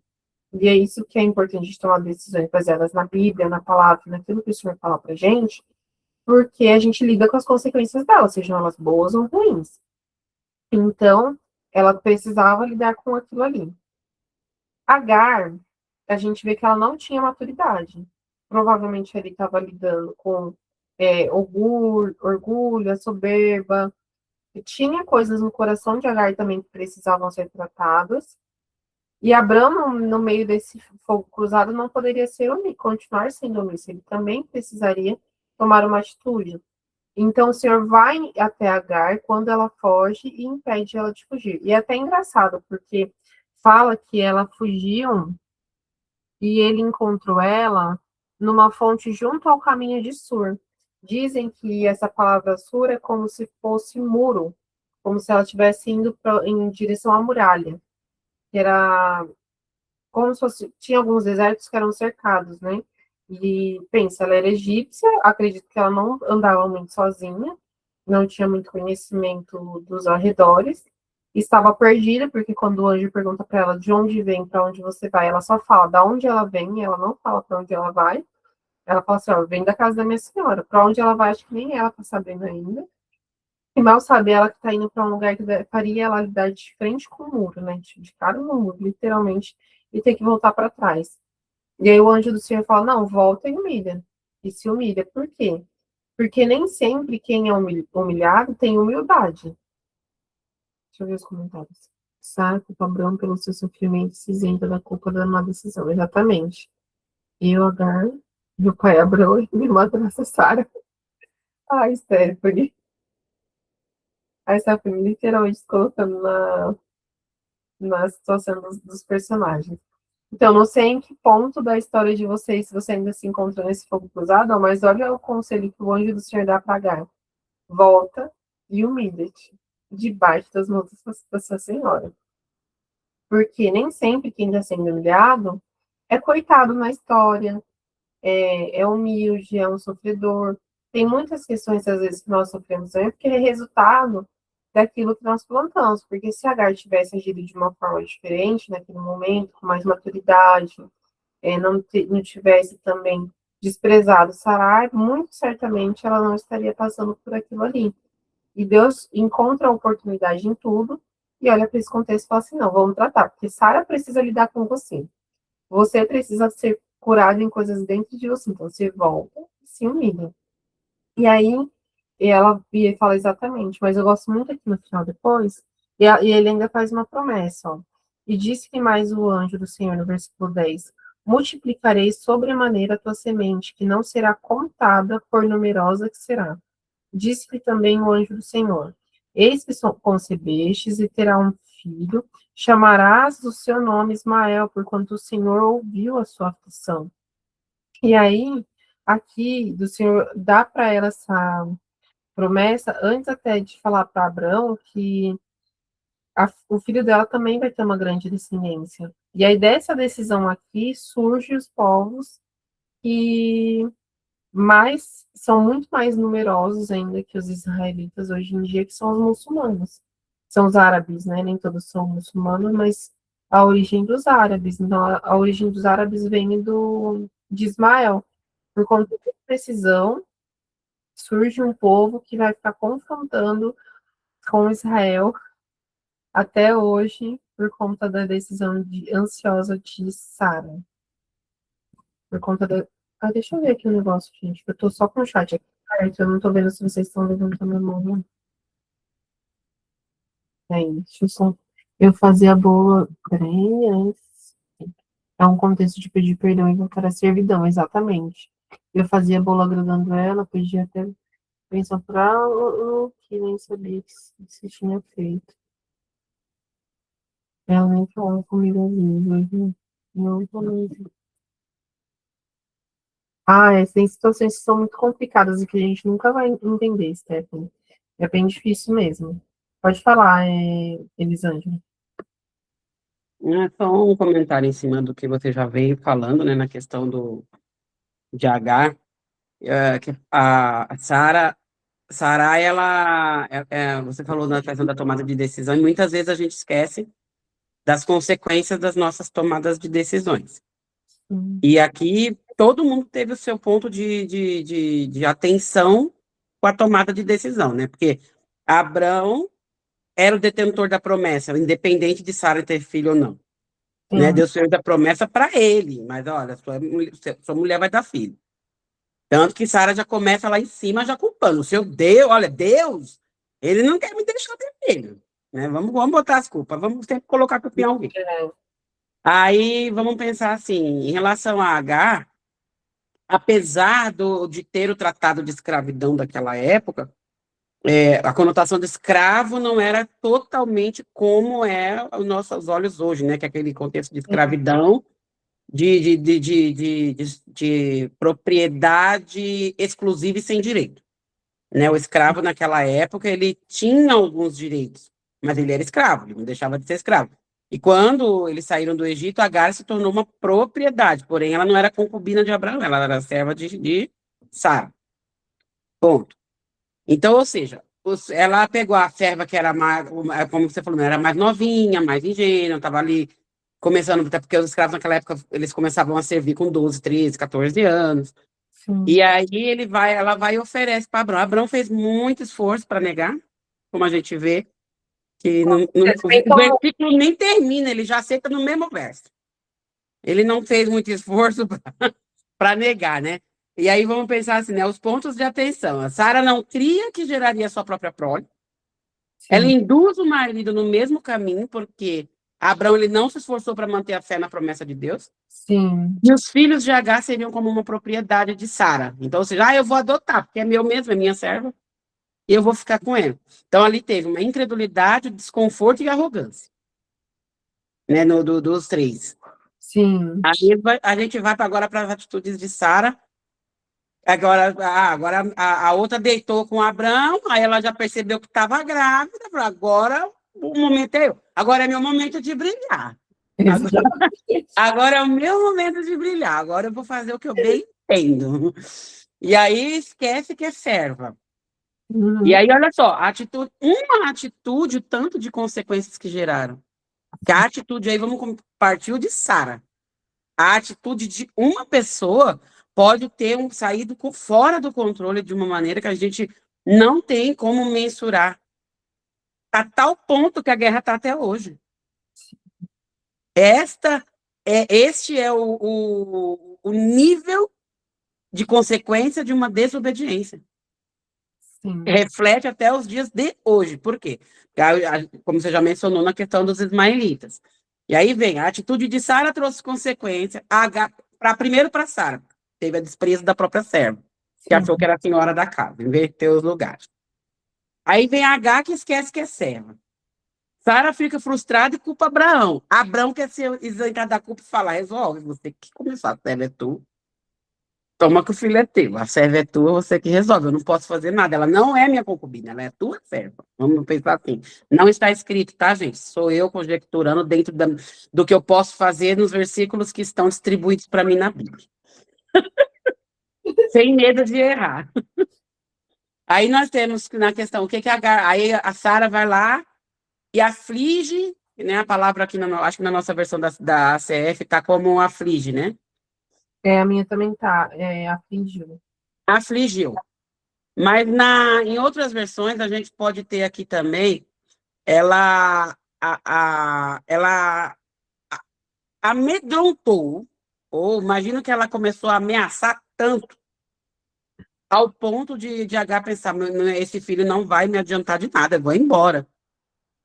e é isso que é importante de tomar decisões baseadas na Bíblia, na palavra, naquilo que o Senhor fala pra gente, porque a gente lida com as consequências delas, sejam elas boas ou ruins. Então, ela precisava lidar com aquilo ali. Agar, a gente vê que ela não tinha maturidade. Provavelmente ele estava lidando com orgulho, a soberba. E tinha coisas no coração de Agar também que precisavam ser tratadas. E Abraão, no meio desse fogo cruzado, não poderia ser continuar sendo omisso. Ele também precisaria tomar uma atitude. Então, o Senhor vai até Agar quando ela foge e impede ela de fugir. E é até engraçado, porque fala que ela fugiu e ele encontrou ela numa fonte junto ao caminho de Sur. Dizem que essa palavra Sur é como se fosse muro, como se ela estivesse indo em direção à muralha, que era como se fosse, tinha alguns desertos que eram cercados, né? E pensa, ela era egípcia, acredito que ela não andava muito sozinha, não tinha muito conhecimento dos arredores, estava perdida, porque quando o anjo pergunta para ela de onde vem, para onde você vai, ela só fala da onde ela vem, ela não fala para onde ela vai. Ela fala assim, ó, vem da casa da minha senhora. Para onde ela vai, acho que nem ela tá sabendo ainda. E mal sabe ela que tá indo para um lugar que faria ela lidar de frente com o muro, né? De cara no muro, literalmente, e ter que voltar para trás. E aí o anjo do Senhor fala, não, volta e humilha. E se humilha. Por quê? Porque nem sempre quem é humilhado tem humildade. Deixa eu ver os comentários. Sara culpa Abraão pelo seu sofrimento e se isenta da culpa da má decisão. Exatamente. Eu, Agar, meu pai Abraão e minha madrasta Sara. Ai, Stephanie. A Stephanie literalmente se colocando na situação dos personagens. Então, não sei em que ponto da história de vocês, se você ainda se encontra nesse fogo cruzado, mas olha o conselho que o anjo do Senhor dá para Agar. Volta e humilha-te debaixo das mãos da sua senhora. Porque nem sempre quem está sendo humilhado é coitado na história, é humilde, é um sofredor. Tem muitas questões, às vezes, que nós sofremos também, porque é resultado daquilo que nós plantamos. Porque se Agar tivesse agido de uma forma diferente naquele momento, com mais maturidade, não tivesse também desprezado Sarai, muito certamente ela não estaria passando por aquilo ali. E Deus encontra a oportunidade em tudo e olha para esse contexto e fala assim, não, vamos tratar, porque Sara precisa lidar com você. Você precisa ser curado em coisas dentro de você. Então, você volta e se humilha. E aí, ela ia falar exatamente, mas eu gosto muito aqui no final depois, e ele ainda faz uma promessa, ó. E disse-lhe mais o anjo do Senhor, no versículo 10, multiplicarei sobremaneira a tua semente, que não será contada, por numerosa que será. Disse-lhe também o anjo do Senhor, eis que concebestes e terá um filho, chamarás o seu nome Ismael, porquanto o Senhor ouviu a sua aflição. E aí, aqui, do Senhor dá para ela essa promessa, antes até de falar para Abraão que o filho dela também vai ter uma grande descendência. E aí, dessa decisão aqui, surgem os povos que são muito mais numerosos ainda que os israelitas hoje em dia, que são os muçulmanos. São os árabes, né? Nem todos são muçulmanos, mas a origem dos árabes. Então, a origem dos árabes vem de Ismael. Por conta de precisão, surge um povo que vai ficar confrontando com Israel até hoje, por conta da decisão ansiosa de Sara. Por conta da. Ah, deixa eu ver aqui o negócio, gente. Eu tô só com o chat aqui aberto, eu não tô vendo se vocês estão levantando a mão. Aí, deixa eu só. Eu fazia a boa. Peraí, antes. É um contexto de pedir perdão e voltar à servidão, exatamente. Eu fazia a boa agradando ela, podia até Pensou pra o que nem sabia que se tinha feito. Ela nem falava comigo ali, mas não também. Ah, tem situações que são muito complicadas e que a gente nunca vai entender, Stephanie. É bem difícil mesmo. Pode falar, Elisângela. É só um comentário em cima do que você já veio falando, né, na questão de H, que a Sara, ela, você falou na questão da tomada de decisão, e muitas vezes a gente esquece das consequências das nossas tomadas de decisões. Sim. E aqui todo mundo teve o seu ponto de atenção com a tomada de decisão, né? Porque Abraão era o detentor da promessa, independente de Sara ter filho ou não. Né? Sim. Deus fez a promessa para ele, mas olha, sua mulher vai dar filho. Tanto que Sara já começa lá em cima já culpando. O seu Deus, olha, Deus, ele não quer me deixar ter filho. Né? Vamos botar as culpas, vamos sempre colocar a culpa em alguém. É, Aí vamos pensar assim, em relação a H, apesar de ter o tratado de escravidão daquela época, a conotação de escravo não era totalmente como é aos nossos olhos hoje, né? Que é aquele contexto de sim, escravidão de propriedade exclusiva e sem direito. Né? O escravo, naquela época, ele tinha alguns direitos, mas ele era escravo, ele não deixava de ser escravo. E quando eles saíram do Egito, Agar se tornou uma propriedade, porém ela não era concubina de Abraão, ela era serva de Sara. Ponto. Então, ou seja, ela pegou a serva que era mais, como você falou, era mais novinha, mais ingênua, estava ali começando, até porque os escravos naquela época, eles começavam a servir com 12, 13, 14 anos. sim. E aí ela vai e oferece para Abraão. Abraão fez muito esforço para negar, como a gente vê, que Bem o como, versículo nem termina, ele já aceita no mesmo verso. Ele não fez muito esforço para negar, né? E aí vamos pensar assim, né? Os pontos de atenção. A Sara não cria que geraria sua própria prole. Ela sim, induz o marido no mesmo caminho, porque Abraão ele não se esforçou para manter a fé na promessa de Deus. sim, E os filhos de Agar seriam como uma propriedade de Sara. Então, ou seja, eu vou adotar, porque é meu mesmo, é minha serva, e eu vou ficar com ele. Então, ali teve uma incredulidade, desconforto e arrogância, né, dos três. sim. Aí a gente vai agora para as atitudes de Sara. Agora a outra deitou com Abraão, aí ela já percebeu que estava grávida, falou, agora o momento é eu. Agora é meu momento de brilhar. Agora, Exatamente. agora é o meu momento de brilhar. Agora eu vou fazer o que eu bem entendo. E aí esquece que é serva. E Uhum. aí, olha só, uma atitude, o tanto de consequências que geraram. Que a atitude aí, partiu de Sara. A atitude de uma pessoa pode ter saído fora do controle de uma maneira que a gente não tem como mensurar. A tal ponto que a guerra está até hoje. Este é o nível de consequência de uma desobediência. Sim, Reflete até os dias de hoje. Por quê? Como você já mencionou na questão dos ismaelitas. E aí vem, a atitude de Sara trouxe consequência, primeiro para Sara, teve a desprezo da própria serva, que sim. achou que era a senhora da casa, inverteu os lugares. Aí vem H que esquece que é serva. Sara fica frustrada e culpa Abraão. Abraão quer ser isentado da culpa e fala, resolve, você que começou a serva é tu. Toma que o filho é teu, a serva é tua, você que resolve, eu não posso fazer nada. Ela não é minha concubina, ela é tua serva. Vamos pensar assim. Não está escrito, tá, gente? Sou eu conjecturando dentro do que eu posso fazer nos versículos que estão distribuídos para mim na Bíblia. Sem medo de errar. Aí nós temos na questão, o que é aí a Sara vai lá e aflige, né? A palavra aqui, acho que na nossa versão da CF está como aflige, né? A minha também tá, afligiu. Afligiu. Mas em outras versões, a gente pode ter aqui também, ela amedrontou, ou imagino que ela começou a ameaçar tanto, ao ponto de H pensar, esse filho não vai me adiantar de nada, eu vou embora.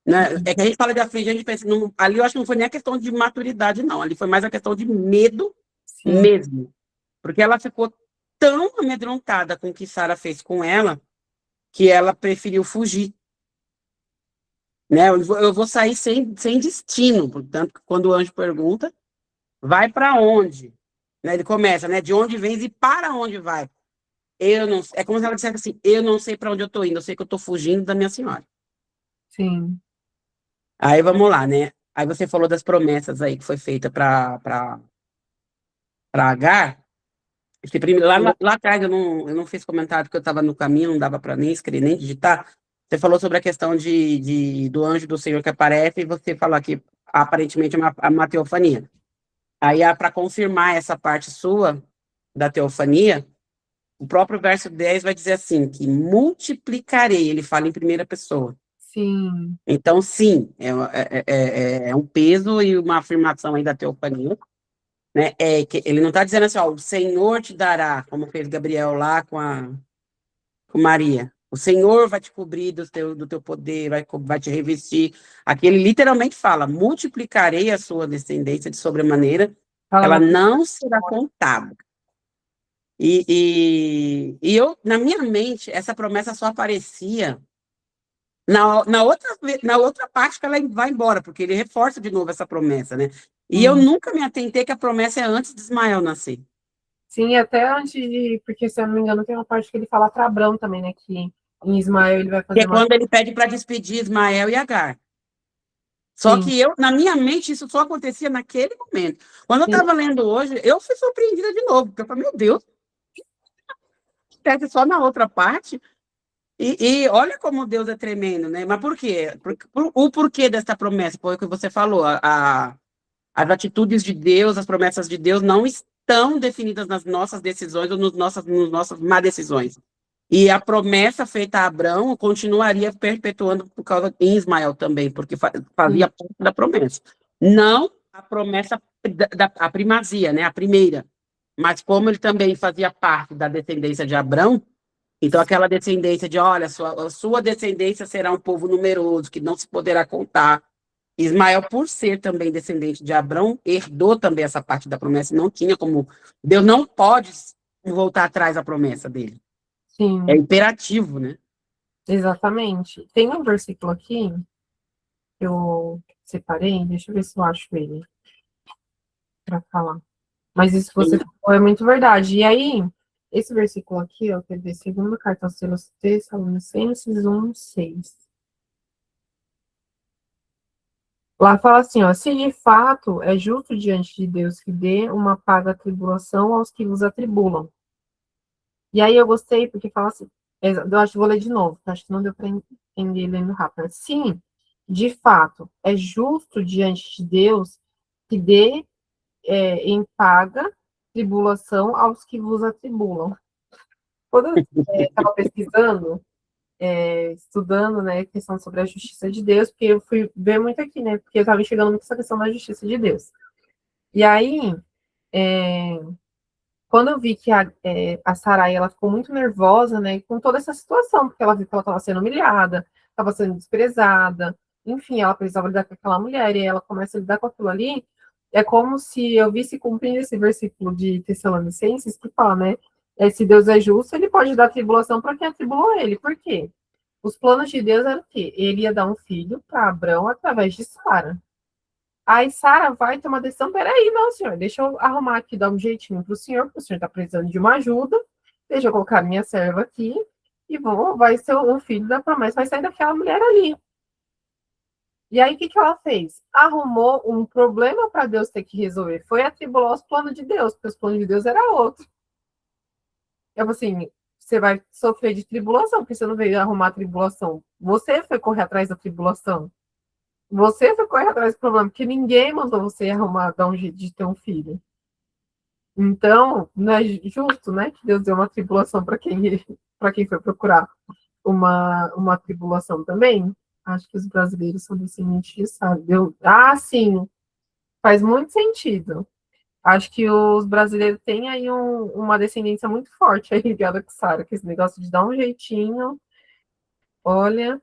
Né? É que a gente fala de afligir, a gente pensa, ali eu acho que não foi nem a questão de maturidade, não, ali foi mais a questão de medo Sim, mesmo, porque ela ficou tão amedrontada com o que Sara fez com ela, que ela preferiu fugir, né? Eu vou sair sem destino, portanto, quando o anjo pergunta, vai para onde? Né? Ele começa, né? De onde vens e para onde vai? Eu não, é como se ela dissesse assim, eu não sei para onde eu estou indo, eu sei que eu estou fugindo da minha senhora. sim, Aí vamos lá, né? Aí você falou das promessas aí que foi feita para Agar. Lá atrás eu não fiz comentário porque eu estava no caminho, não dava para nem escrever, nem digitar. Você falou sobre a questão do anjo do Senhor que aparece e você falou que aparentemente é uma teofania. Aí, para confirmar essa parte sua da teofania, o próprio verso 10 vai dizer assim, que multiplicarei, ele fala em primeira pessoa. sim, Então, sim, é um peso e uma afirmação aí da teofania, né? É que ele não está dizendo assim, ó, o Senhor te dará, como fez Gabriel lá com Maria. O Senhor vai te cobrir do teu poder, vai te revestir. Aqui ele literalmente fala: multiplicarei a sua descendência de sobremaneira, fala ela na não será contada. E eu, na minha mente, essa promessa só aparecia na outra parte que ela vai embora, porque ele reforça de novo essa promessa, né? E eu sim. nunca me atentei que a promessa é antes de Ismael nascer. Sim, até antes de, porque se eu não me engano, tem uma parte que ele fala para Abrão também, né? Que em Ismael ele vai Que fazer é uma. quando ele pede para despedir Ismael e Agar. Só Sim, que eu, na minha mente, isso só acontecia naquele momento. Quando eu sim, estava lendo hoje, eu fui surpreendida de novo, porque eu falei, meu Deus, acontece só na outra parte. E olha como Deus é tremendo, né? Mas por quê? O porquê dessa promessa? Foi o que você falou. As atitudes de Deus, as promessas de Deus não estão definidas nas nossas decisões ou nos nossas má decisões. E a promessa feita a Abraão continuaria perpetuando por causa de Ismael também, porque sim, fazia parte da promessa. Não a promessa a primazia, né? A primeira. Mas como ele também fazia parte da descendência de Abraão, então aquela descendência de, olha, a sua descendência será um povo numeroso, que não se poderá contar. Ismael, por ser também descendente de Abraão, herdou também essa parte da promessa, não tinha como. Deus não pode voltar atrás da promessa dele. É sim, imperativo, né? exatamente. Tem um versículo aqui que eu separei, deixa eu ver se eu acho ele para falar. Mas isso que você falou é muito verdade. E aí, esse versículo aqui, ó, quer dizer, segunda carta aos Tessalonicenses 1:6. Lá fala assim, ó, se de fato é justo diante de Deus que dê uma paga à tribulação aos que vos atribulam. E aí eu gostei porque fala assim, eu acho que vou ler de novo, acho que não deu para entender lendo rápido. Sim, de fato, é justo diante de Deus que dê em paga tribulação aos que vos atribulam. Quando eu estava pesquisando, estudando, né, questão sobre a justiça de Deus, porque eu fui ver muito aqui, né, porque eu estava enxergando muito essa questão da justiça de Deus. E aí, é, quando eu vi que a Sarai, ela ficou muito nervosa, né, com toda essa situação, porque ela viu que ela estava sendo humilhada, estava sendo desprezada, enfim, ela precisava lidar com aquela mulher, e ela começa a lidar com aquilo ali, é como se eu visse cumprindo esse versículo de Tessalonicenses, que fala, né, se Deus é justo, ele pode dar tribulação para quem atribulou ele. Por quê? Os planos de Deus eram o quê? Ele ia dar um filho para Abraão através de Sara. Aí Sara vai tomar decisão, peraí, não, senhor, deixa eu arrumar aqui, dar um jeitinho para o senhor, porque o senhor está precisando de uma ajuda, deixa eu colocar minha serva aqui, e vai ser o filho da promessa, vai sair daquela mulher ali. E aí, o que ela fez? Arrumou um problema para Deus ter que resolver, foi atribular os planos de Deus, porque os planos de Deus era outro. Eu assim, você vai sofrer de tribulação, porque você não veio arrumar a tribulação, você foi correr atrás da tribulação. Você foi correr atrás do problema, porque ninguém mandou você arrumar, dar um jeito de ter um filho. Então, não é justo, né, que Deus deu uma tribulação para quem foi procurar uma tribulação também. Acho que os brasileiros são descendentes de Sara. Sim, faz muito sentido. Acho que os brasileiros têm aí uma descendência muito forte aí ligada com Sara, que esse negócio de dar um jeitinho. Olha,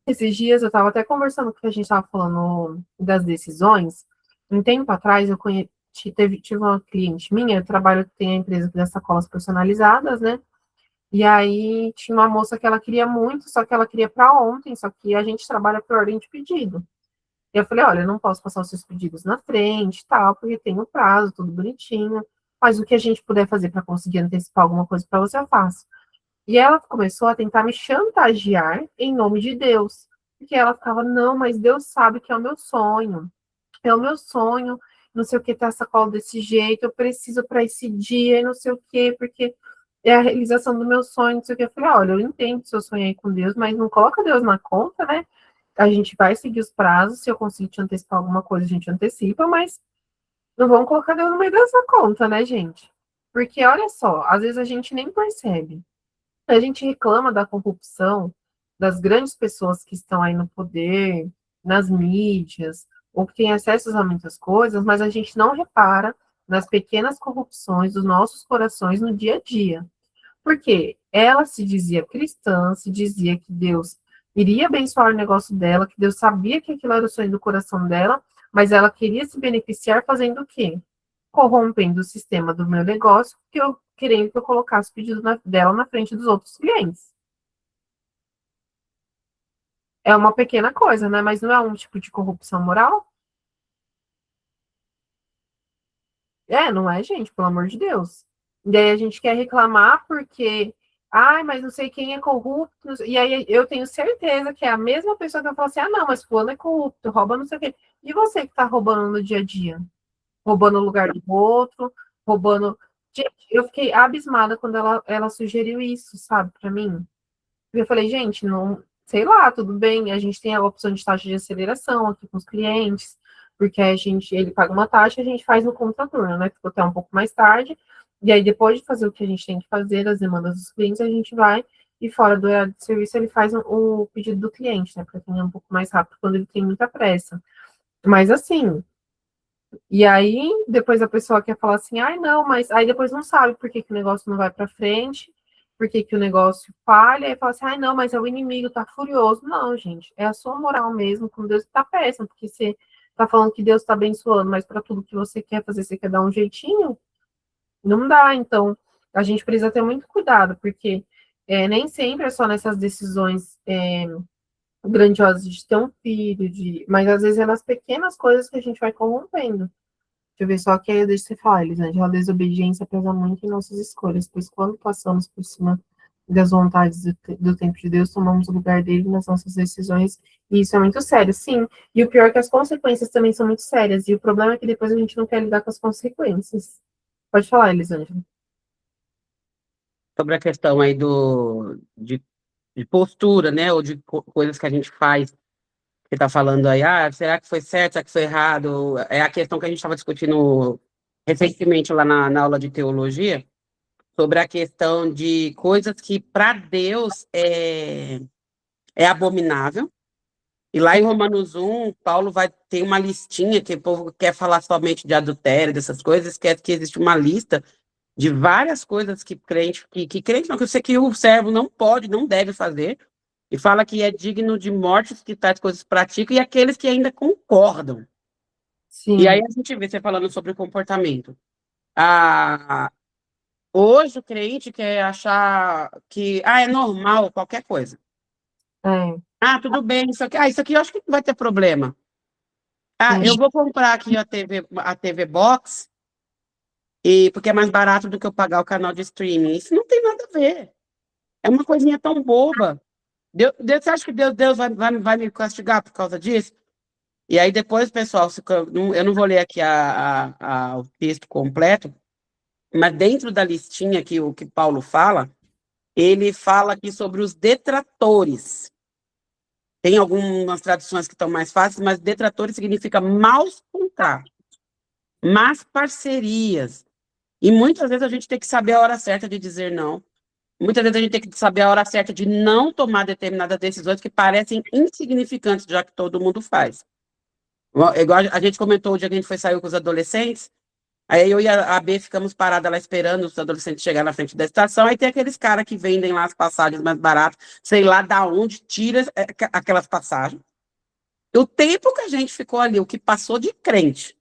esses dias eu estava até conversando, porque a gente estava falando das decisões. Um tempo atrás eu tive uma cliente minha, eu trabalho, tem a empresa das sacolas personalizadas, né? E aí tinha uma moça que ela queria muito, só que ela queria para ontem, só que a gente trabalha por ordem de pedido. E eu falei, olha, eu não posso passar os seus pedidos na frente, tal, porque tem o prazo, tudo bonitinho. Mas o que a gente puder fazer para conseguir antecipar alguma coisa para você, eu faço. E ela começou a tentar me chantagear em nome de Deus. Porque ela ficava, não, mas Deus sabe que é o meu sonho. É o meu sonho, não sei o que, ter essa cola desse jeito, eu preciso para esse dia, e não sei o que, porque é a realização do meu sonho, não sei o que. Eu falei, olha, eu entendo se eu sonhei com Deus, mas não coloca Deus na conta, né? A gente vai seguir os prazos, se eu conseguir te antecipar alguma coisa, a gente antecipa, mas não vamos colocar Deus no meio dessa conta, né, gente? Porque olha só, às vezes a gente nem percebe. A gente reclama da corrupção das grandes pessoas que estão aí no poder, nas mídias, ou que têm acesso a muitas coisas, mas a gente não repara nas pequenas corrupções dos nossos corações no dia a dia. Porque ela se dizia cristã, se dizia que Deus iria abençoar o negócio dela, que Deus sabia que aquilo era o sonho do coração dela, mas ela queria se beneficiar fazendo o quê? Corrompendo o sistema do meu negócio, que eu querendo que eu colocasse o pedido dela na frente dos outros clientes. É uma pequena coisa, né? Mas não é um tipo de corrupção moral? É, não é, gente, pelo amor de Deus. E aí a gente quer reclamar porque, ai, mas não sei quem é corrupto. E aí eu tenho certeza que é a mesma pessoa que vai falar assim, ah, não, mas fulano é corrupto, rouba não sei o quê. E você que tá roubando no dia a dia? Roubando o lugar do outro, roubando. Gente, eu fiquei abismada quando ela sugeriu isso, sabe, pra mim. Eu falei, gente, não, sei lá, tudo bem, a gente tem a opção de taxa de aceleração aqui com os clientes, porque ele paga uma taxa e a gente faz no contraturno, né? Ficou até um pouco mais tarde, e aí depois de fazer o que a gente tem que fazer, as demandas dos clientes, a gente vai e fora do horário de serviço ele faz o pedido do cliente, né? Para atender um pouco mais rápido quando ele tem muita pressa. Mas assim, e aí, depois a pessoa quer falar assim, ai, não, mas aí depois não sabe por que, que o negócio não vai para frente, por que, que o negócio falha, aí fala assim, ai, não, mas é o inimigo, tá furioso. Não, gente, é a sua moral mesmo com Deus que tá péssima, porque você tá falando que Deus tá abençoando, mas para tudo que você quer fazer, você quer dar um jeitinho, não dá. Então, a gente precisa ter muito cuidado, porque nem sempre é só nessas decisões grandiosas de ter um filho, mas às vezes é nas pequenas coisas que a gente vai corrompendo. Deixa eu ver só que aí deixa você falar, Elisângela. A desobediência pesa muito em nossas escolhas, pois quando passamos por cima das vontades do tempo de Deus, tomamos o lugar dele nas nossas decisões, e isso é muito sério, sim. E o pior é que as consequências também são muito sérias, e o problema é que depois a gente não quer lidar com as consequências. Pode falar, Elisângela. Sobre a questão aí de postura, né, ou de coisas que a gente faz, que está falando aí, será que foi certo, será que foi errado? É a questão que a gente estava discutindo recentemente lá na aula de teologia, sobre a questão de coisas que para Deus é abominável. E lá em Romanos 1, Paulo vai ter uma listinha que o povo quer falar somente de adultério, dessas coisas, quer que existe uma lista de várias coisas que crente, que crente não, que eu sei que o servo não pode, não deve fazer, e fala que é digno de morte os que tais coisas praticam, e aqueles que ainda concordam. E aí Sim, a gente vê você falando sobre comportamento. Ah, hoje o crente quer achar que é normal qualquer coisa. é, Tudo bem, isso aqui eu acho que não vai ter problema. Eu sim, vou comprar aqui a TV Box, porque é mais barato do que eu pagar o canal de streaming. Isso não tem nada a ver. É uma coisinha tão boba. Você acha que Deus vai me castigar por causa disso? E aí depois, pessoal, eu não vou ler aqui o texto completo, mas dentro da listinha que o que Paulo fala, ele fala aqui sobre os detratores. Tem algumas traduções que estão mais fáceis, mas detratores significa maus contratos, más parcerias. E muitas vezes a gente tem que saber a hora certa de dizer não. Muitas vezes a gente tem que saber a hora certa de não tomar determinadas decisões que parecem insignificantes, já que todo mundo faz. Igual a gente comentou o dia que a gente foi sair com os adolescentes, aí eu e a B ficamos paradas lá esperando os adolescentes chegar na frente da estação, aí tem aqueles caras que vendem lá as passagens mais baratas, sei lá da onde tira aquelas passagens. O tempo que a gente ficou ali, o que passou de crente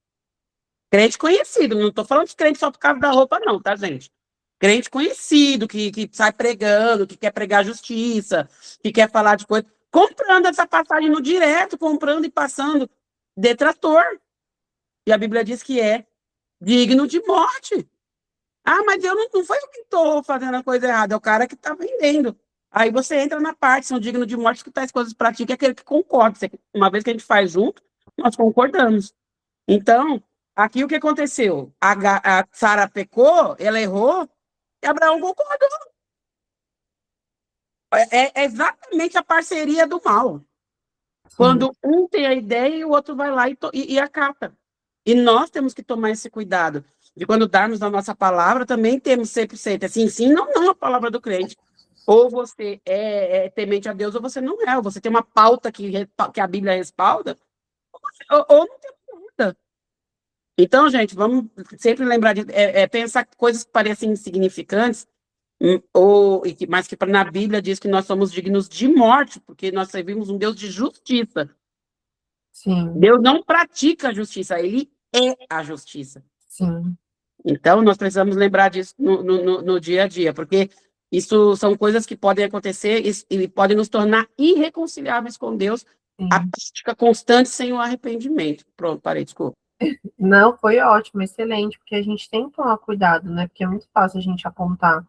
conhecido, não estou falando de crente só por causa da roupa não, tá, gente? Crente conhecido, que sai pregando, que quer pregar justiça, que quer falar de coisa, comprando essa passagem no direto, comprando e passando detrator. E a Bíblia diz que é digno de morte. Ah, mas eu não foi eu que estou fazendo a coisa errada, é o cara que está vendendo. Aí você entra na parte, são dignos de morte, que tais coisas para ti, que é aquele que concorda. Uma vez que a gente faz junto, nós concordamos. Então, aqui o que aconteceu? A Sara pecou, ela errou, e Abraão concordou. É exatamente a parceria do mal. Sim, Quando um tem a ideia e o outro vai lá e acata. E nós temos que tomar esse cuidado. De quando darmos a nossa palavra, também temos sempre assim, sim, não, não a palavra do crente. Ou você é temente a Deus, ou você não é. Ou você tem uma pauta que a Bíblia respalda, ou não tem nada. Então, gente, vamos sempre lembrar de pensar coisas que parecem insignificantes, mas que na Bíblia diz que nós somos dignos de morte, porque nós servimos um Deus de justiça. sim, Deus não pratica a justiça, ele é a justiça. sim, Então, nós precisamos lembrar disso no dia a dia, porque isso são coisas que podem acontecer e podem nos tornar irreconciliáveis com Deus, a sim. prática constante sem o arrependimento. Pronto, parei, desculpa. Não, foi ótimo, excelente, porque a gente tem que tomar cuidado, né? Porque é muito fácil a gente apontar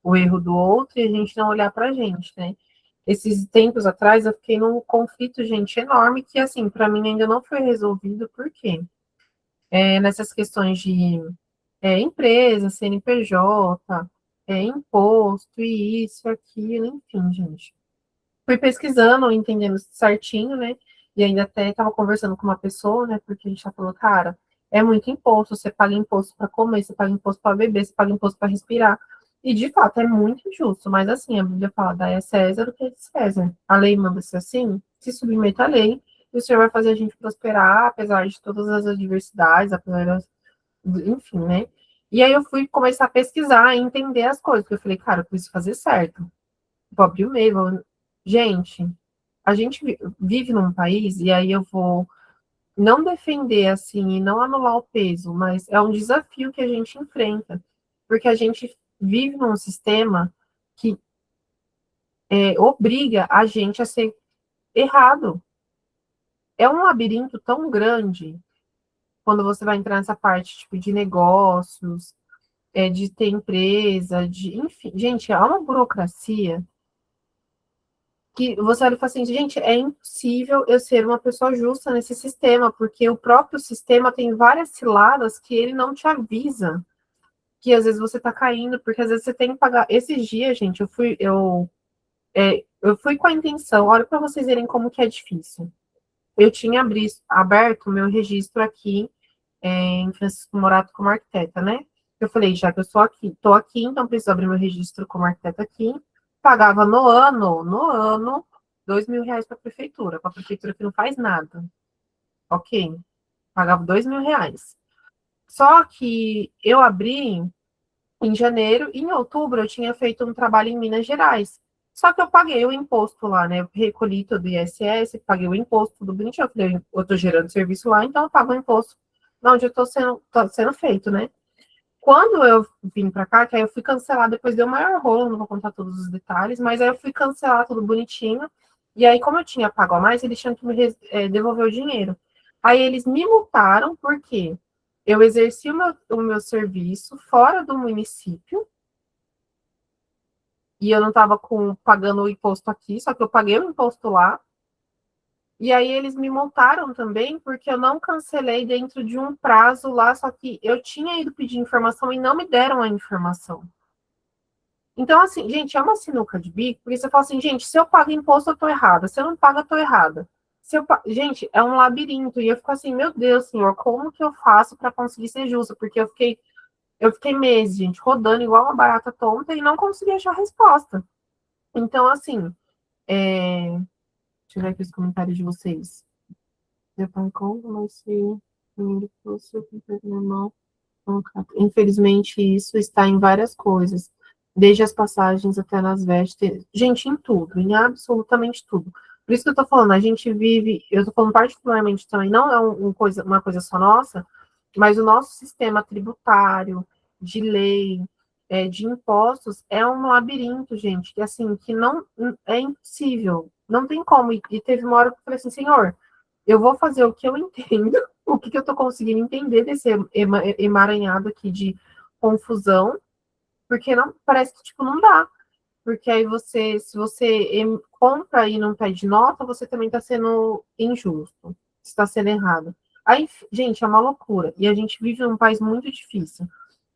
o erro do outro e a gente não olhar pra gente, né? Esses tempos atrás eu fiquei num conflito, gente, enorme, que, assim, para mim ainda não foi resolvido, por quê? Nessas questões de empresa, CNPJ, imposto, e isso, aquilo, enfim, gente. Fui pesquisando, entendendo certinho, né? E ainda até estava conversando com uma pessoa, né? Porque a gente já falou, cara, é muito imposto, você paga imposto para comer, você paga imposto para beber, você paga imposto para respirar. E de fato é muito injusto, mas assim, a Bíblia fala, dá a César o que é de César. A lei manda ser assim, se submeta à lei, e o Senhor vai fazer a gente prosperar, apesar de todas as adversidades, apesar das, enfim, né? E aí eu fui começar a pesquisar e entender as coisas, porque eu falei, cara, eu preciso fazer certo. Vou abrir o e-mail, gente, a gente vive num país, e aí eu vou não defender assim e não anular o peso, mas é um desafio que a gente enfrenta, porque a gente vive num sistema que obriga a gente a ser errado. É um labirinto tão grande quando você vai entrar nessa parte tipo, de negócios, de ter empresa, de enfim, gente, há uma burocracia que você olha e fala assim, gente, é impossível eu ser uma pessoa justa nesse sistema, porque o próprio sistema tem várias ciladas que ele não te avisa, que às vezes você tá caindo, porque às vezes você tem que pagar. Esses dias, gente, eu fui com a intenção, olha para vocês verem como que é difícil. Eu tinha aberto o meu registro aqui em Francisco Morato como arquiteta, né? Eu falei, já que eu sou aqui, tô aqui, então preciso abrir meu registro como arquiteta aqui. Pagava no ano, R$ 2.000 para a prefeitura que não faz nada. Ok, pagava R$ 2.000. Só que eu abri em janeiro e em outubro eu tinha feito um trabalho em Minas Gerais. Só que eu paguei o imposto lá, né? Eu recolhi todo o ISS, paguei o imposto, tudo bonitinho. Eu falei, eu tô gerando serviço lá, então eu pago o imposto de onde eu tô sendo feito, né? Quando eu vim pra cá, que aí eu fui cancelar, depois deu maior rolo, não vou contar todos os detalhes, mas aí eu fui cancelar tudo bonitinho. E aí, como eu tinha pago a mais, eles tinham que devolver o dinheiro. Aí eles me multaram, porque eu exerci o meu serviço fora do município, e eu não estava pagando o imposto aqui, só que eu paguei o imposto lá. E aí eles me multaram também, porque eu não cancelei dentro de um prazo lá, só que eu tinha ido pedir informação e não me deram a informação. Então, assim, gente, é uma sinuca de bico, porque você fala assim, gente, se eu pago imposto, eu tô errada. Se eu não pago, eu tô errada. Gente, é um labirinto. E eu fico assim, meu Deus, senhor, como que eu faço para conseguir ser justa? Porque eu fiquei meses, gente, rodando igual uma barata tonta e não consegui achar resposta. Então, assim, deixa eu ver aqui os comentários de vocês. Infelizmente, isso está em várias coisas, desde as passagens até nas vestes. Gente, em tudo, em absolutamente tudo. Por isso que eu tô falando, a gente vive, eu tô falando particularmente também, não é uma coisa só nossa, mas o nosso sistema tributário, de lei, de impostos é um labirinto, gente, que assim, que não é impossível, não tem como. E teve uma hora que eu falei assim, senhor, eu vou fazer o que eu entendo, o que, que eu tô conseguindo entender desse emaranhado aqui de confusão, porque não parece que tipo não dá. Porque aí você, se você compra e não pede nota, você também está sendo injusto, está sendo errado. Aí, gente, é uma loucura. E a gente vive num país muito difícil.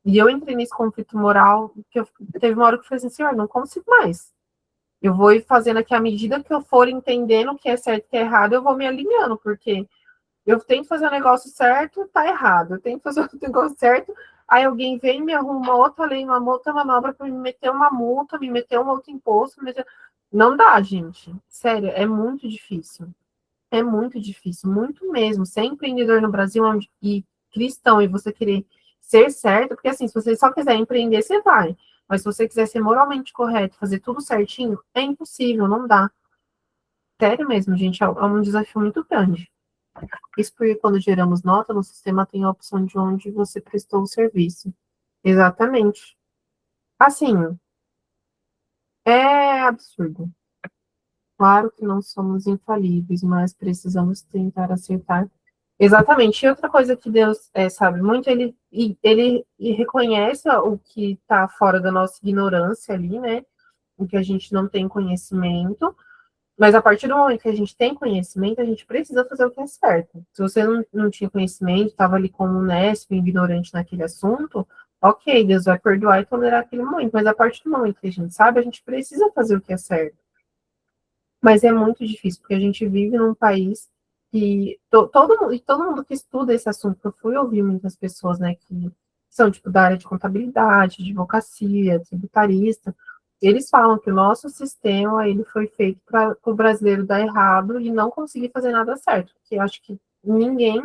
E eu entrei nesse conflito moral, que teve uma hora que eu falei assim, senhor, não consigo mais. Eu vou ir fazendo aqui, à medida que eu for entendendo o que é certo e o que é errado, eu vou me alinhando, porque eu tenho que fazer o negócio certo, tá errado. Eu tenho que fazer o negócio certo, aí alguém vem e me arruma uma outra lei, uma outra manobra para me meter uma multa, me meter um outro imposto. Não dá, gente. Sério, é muito difícil. É muito difícil, muito mesmo. Ser empreendedor no Brasil e cristão e você querer ser certo, porque assim, se você só quiser empreender, você vai. Mas se você quiser ser moralmente correto, fazer tudo certinho, é impossível, não dá. Sério mesmo, gente, é um desafio muito grande. Isso porque quando geramos nota, no sistema tem a opção de onde você prestou o serviço. Exatamente. Assim, é absurdo. Claro que não somos infalíveis, mas precisamos tentar acertar. Exatamente. E outra coisa que Deus sabe muito, ele reconhece o que está fora da nossa ignorância ali, né? O que a gente não tem conhecimento. Mas a partir do momento que a gente tem conhecimento, a gente precisa fazer o que é certo. Se você não tinha conhecimento, estava ali como nécio, ignorante naquele assunto, ok, Deus vai perdoar e tolerar aquele momento. Mas a partir do momento que a gente sabe, a gente precisa fazer o que é certo. Mas é muito difícil, porque a gente vive num país que todo mundo que estuda esse assunto, eu fui ouvir muitas pessoas, né, que são, tipo, da área de contabilidade, de advocacia, tributarista, eles falam que o nosso sistema, ele foi feito para o brasileiro dar errado e não conseguir fazer nada certo, porque eu acho que ninguém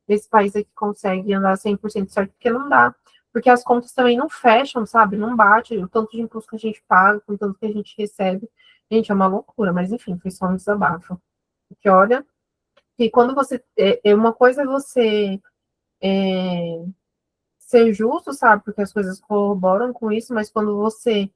nesse país aqui consegue andar 100% certo, porque não dá. Porque as contas também não fecham, sabe? Não bate o tanto de imposto que a gente paga, com o tanto que a gente recebe. Gente, é uma loucura, mas enfim, foi só um desabafo. Porque olha, que quando você. Uma coisa é você ser justo, sabe? Porque as coisas corroboram com isso, mas quando você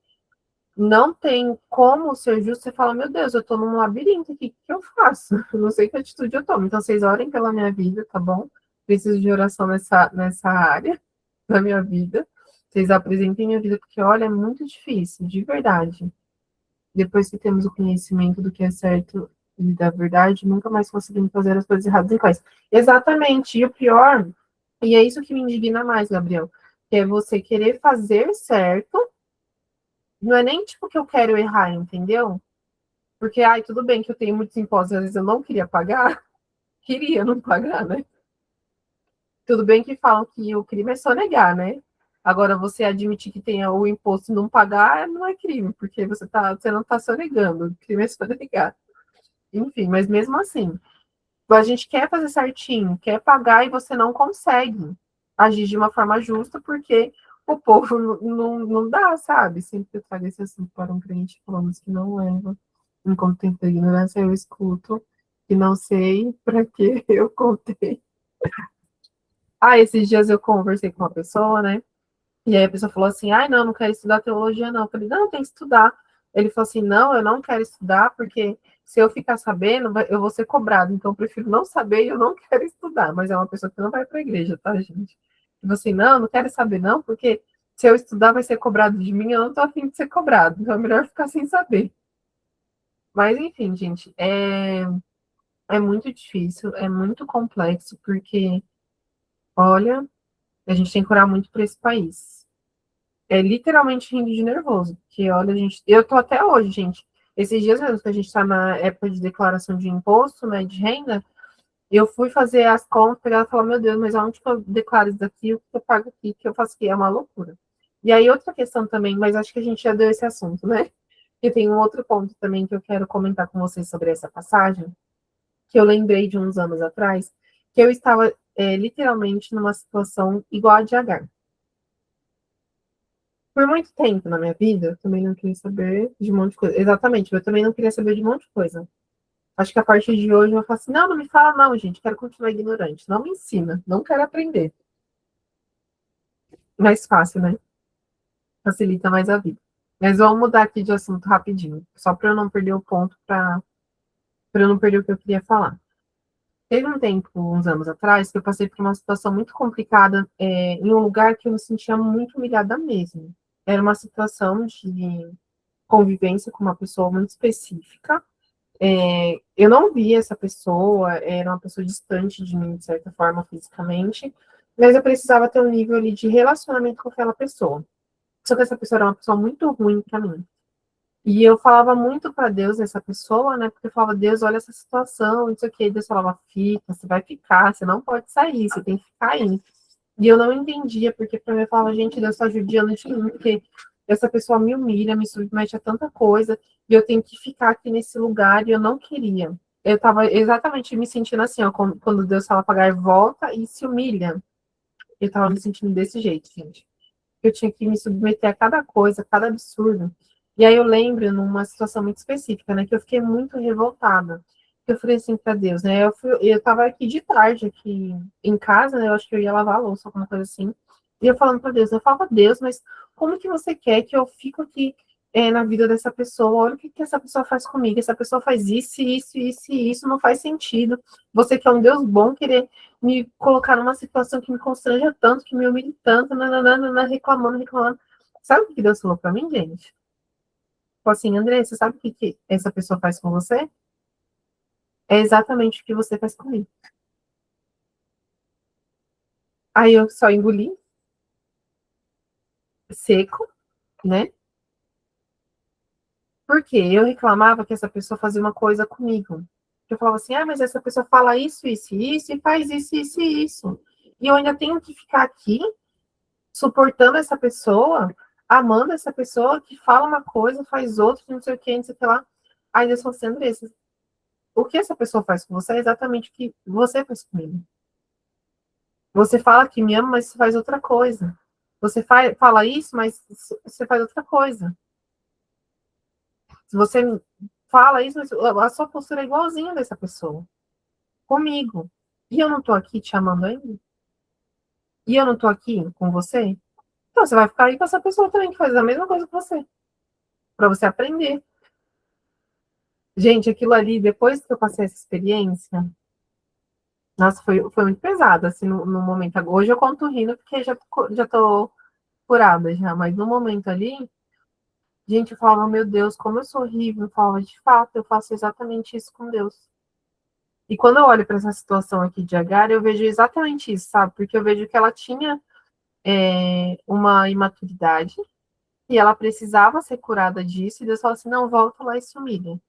não tem como ser justo, você fala, meu Deus, eu tô num labirinto aqui, o que eu faço? Eu não sei que atitude eu tomo. Então, vocês orem pela minha vida, tá bom? Preciso de oração nessa área da minha vida. Vocês apresentem minha vida, porque olha, é muito difícil, de verdade. Depois que temos o conhecimento do que é certo e da verdade, nunca mais conseguimos fazer as coisas erradas em paz. Exatamente. E o pior, e é isso que me indigna mais, Gabriel, que é você querer fazer certo, não é nem tipo que eu quero errar, entendeu? Porque, ai, tudo bem que eu tenho muitos impostos, às vezes eu não queria pagar, queria não pagar, né? Tudo bem que falam que o crime é sonegar, né? Agora, você admitir que tenha o imposto e não pagar não é crime, porque você não está sonegando, o crime é sonegar. Enfim, mas mesmo assim, a gente quer fazer certinho, quer pagar e você não consegue agir de uma forma justa porque o povo não dá, sabe? Sempre que eu trago esse assunto para um cliente, falamos que não leva. Enquanto tem ignorância, eu escuto e não sei para que eu contei. Ah, esses dias eu conversei com uma pessoa, né? E aí a pessoa falou assim, ai, não quero estudar teologia, não. Eu falei, não, tem que estudar. Ele falou assim, não, eu não quero estudar, porque se eu ficar sabendo, eu vou ser cobrado. Então, eu prefiro não saber e eu não quero estudar. Mas é uma pessoa que não vai para a igreja, tá, gente? E você, não quero saber, não, porque se eu estudar vai ser cobrado de mim, eu não tô afim de ser cobrado. Então, é melhor ficar sem saber. Mas, enfim, gente, é muito difícil, é muito complexo, porque, olha, a gente tem que orar muito para esse país. É literalmente rindo de nervoso. Porque, olha, gente, eu tô até hoje, gente. Esses dias mesmo que a gente tá na época de declaração de imposto, né, de renda, eu fui fazer as contas, pegar e falar, meu Deus, mas aonde que eu declaro isso daqui, o que eu pago aqui, o que eu faço aqui? É uma loucura. E aí, outra questão também, mas acho que a gente já deu esse assunto, né? E tem um outro ponto também que eu quero comentar com vocês sobre essa passagem, que eu lembrei de uns anos atrás, que eu estava literalmente numa situação igual a de Agar. Por muito tempo na minha vida, eu também não queria saber de um monte de coisa. Exatamente, eu também não queria saber de um monte de coisa. Acho que a partir de hoje eu vou falar assim, não me fala não, gente, quero continuar ignorante. Não me ensina, não quero aprender. Mais fácil, né? facilita mais a vida. Mas vamos mudar aqui de assunto rapidinho, só para eu não perder o ponto, para eu não perder o que eu queria falar. Teve um tempo, uns anos atrás, que eu passei por uma situação muito complicada em um lugar que eu me sentia muito humilhada mesmo. Era uma situação de convivência com uma pessoa muito específica. Eu não via essa pessoa, era uma pessoa distante de mim, de certa forma, fisicamente, mas eu precisava ter um nível ali de relacionamento com aquela pessoa. Só que essa pessoa era uma pessoa muito ruim para mim. E eu falava muito para Deus nessa pessoa, né? Porque eu falava, Deus, olha essa situação, isso aqui. E Deus falava, fica, você vai ficar, você não pode sair, você tem que ficar aí. E eu não entendia, porque para mim eu falava, gente, Deus está judiando de mim, porque essa pessoa me humilha, me submete a tanta coisa, e eu tenho que ficar aqui nesse lugar, e eu não queria. Eu estava exatamente me sentindo assim, ó, quando Deus fala pagar, volta e se humilha. Eu estava me sentindo desse jeito, gente. Eu tinha que me submeter a cada coisa, a cada absurdo. E aí eu lembro numa situação muito específica, né, que eu fiquei muito revoltada. Eu falei assim para Deus, né, eu tava aqui de tarde, aqui em casa, né, eu acho que eu ia lavar a louça, alguma coisa assim, e eu falando para Deus, eu falava, Deus, mas como que você quer que eu fico aqui na vida dessa pessoa? Olha o que, que essa pessoa faz comigo, essa pessoa faz isso, isso, isso e isso, não faz sentido. Você que é um Deus bom, querer me colocar numa situação que me constranja tanto, que me humilha tanto, nananana, reclamando, reclamando. Sabe o que Deus falou pra mim, gente? Falou assim, André, você sabe o que essa pessoa faz com você? É exatamente o que você faz comigo. Aí eu só engoli, seco, né? Porque eu reclamava que essa pessoa fazia uma coisa comigo. Eu falava assim, mas essa pessoa fala isso, isso, isso, e faz isso, isso e isso. E eu ainda tenho que ficar aqui suportando essa pessoa, amando essa pessoa que fala uma coisa, faz outra, não sei o que, não sei o que lá. Aí Deus falou assim, Andressa, o que essa pessoa faz com você é exatamente o que você faz comigo. Você fala que me ama, mas você faz outra coisa. Você fala isso, mas você faz outra coisa. Se você fala isso, a sua postura é igualzinha dessa pessoa. Comigo. E eu não tô aqui te amando ainda? E eu não tô aqui com você? Então você vai ficar aí com essa pessoa também que faz a mesma coisa que você. Pra você aprender. Gente, aquilo ali, depois que eu passei essa experiência, nossa, foi muito pesado, assim, no momento. Hoje eu conto rindo, porque já tô curada já, mas no momento ali, gente, eu falava, meu Deus, como eu sou horrível. Eu falava, de fato, eu faço exatamente isso com Deus. E quando eu olho para essa situação aqui de Agar, eu vejo exatamente isso, sabe? Porque eu vejo que ela tinha uma imaturidade e ela precisava ser curada disso, e Deus fala assim, não, volta lá e se humilha.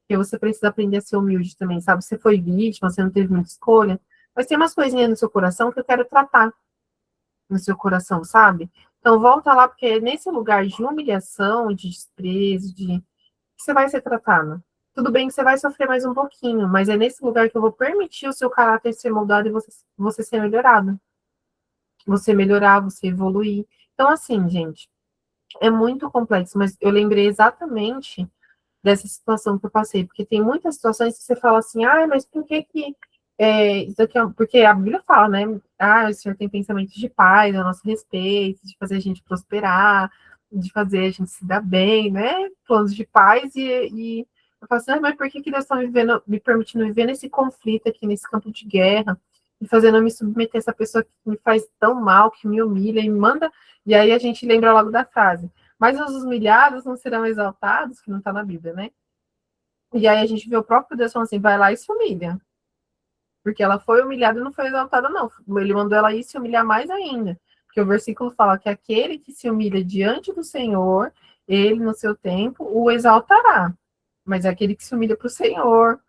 Porque você precisa aprender a ser humilde também, sabe? Você foi vítima, você não teve muita escolha, mas tem umas coisinhas no seu coração que eu quero tratar no seu coração, sabe? Então volta lá, porque é nesse lugar de humilhação, de desprezo, de que você vai ser tratado. Tudo bem que você vai sofrer mais um pouquinho, mas é nesse lugar que eu vou permitir o seu caráter ser moldado e você ser melhorado. Você melhorar, você evoluir. Então, assim, gente, é muito complexo, mas eu lembrei exatamente dessa situação que eu passei, porque tem muitas situações que você fala assim, mas por que que isso aqui porque a Bíblia fala, né? O Senhor tem pensamentos de paz a nosso respeito, de fazer a gente prosperar, de fazer a gente se dar bem, né? Planos de paz e eu falo assim, mas por que que Deus está me permitindo viver nesse conflito aqui, nesse campo de guerra, e fazendo eu me submeter a essa pessoa que me faz tão mal, que me humilha e me manda, e aí a gente lembra logo da frase, mas os humilhados não serão exaltados, que não está na Bíblia, né? E aí a gente vê o próprio Deus falando assim, vai lá e se humilha. Porque ela foi humilhada e não foi exaltada, não. Ele mandou ela ir se humilhar mais ainda. Porque o versículo fala que aquele que se humilha diante do Senhor, ele, no seu tempo, o exaltará. Mas é aquele que se humilha para o Senhor,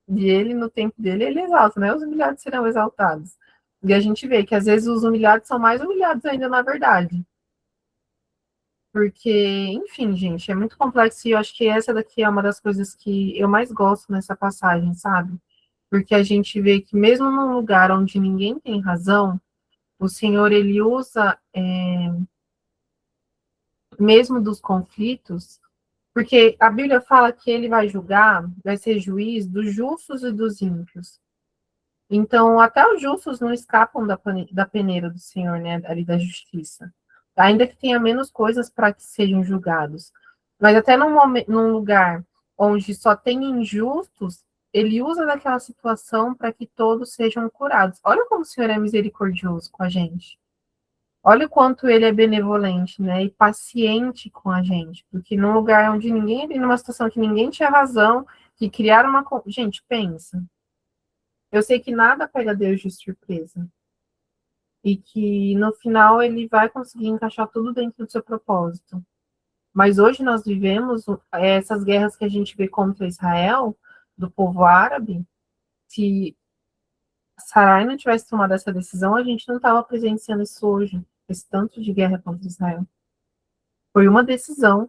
e ele, no tempo dele, ele exalta, né? Os humilhados serão exaltados. E a gente vê que às vezes os humilhados são mais humilhados ainda, na verdade. Porque, enfim, gente, é muito complexo e eu acho que essa daqui é uma das coisas que eu mais gosto nessa passagem, sabe? Porque a gente vê que mesmo num lugar onde ninguém tem razão, o Senhor, ele usa, mesmo dos conflitos, porque a Bíblia fala que ele vai julgar, vai ser juiz dos justos e dos ímpios. Então, até os justos não escapam da peneira do Senhor, né, ali da justiça. ainda que tenha menos coisas para que sejam julgados. Mas até num lugar onde só tem injustos, ele usa daquela situação para que todos sejam curados. Olha como o Senhor é misericordioso com a gente. Olha o quanto ele é benevolente, né? E paciente com a gente. Porque num lugar onde ninguém, numa situação que ninguém tinha razão, que criaram uma. Gente, pensa. Eu sei que nada pega Deus de surpresa. E que no final ele vai conseguir encaixar tudo dentro do seu propósito. Mas hoje nós vivemos essas guerras que a gente vê contra Israel, do povo árabe. Se Sarai não tivesse tomado essa decisão, a gente não estava presenciando isso hoje, esse tanto de guerra contra Israel. Foi uma decisão,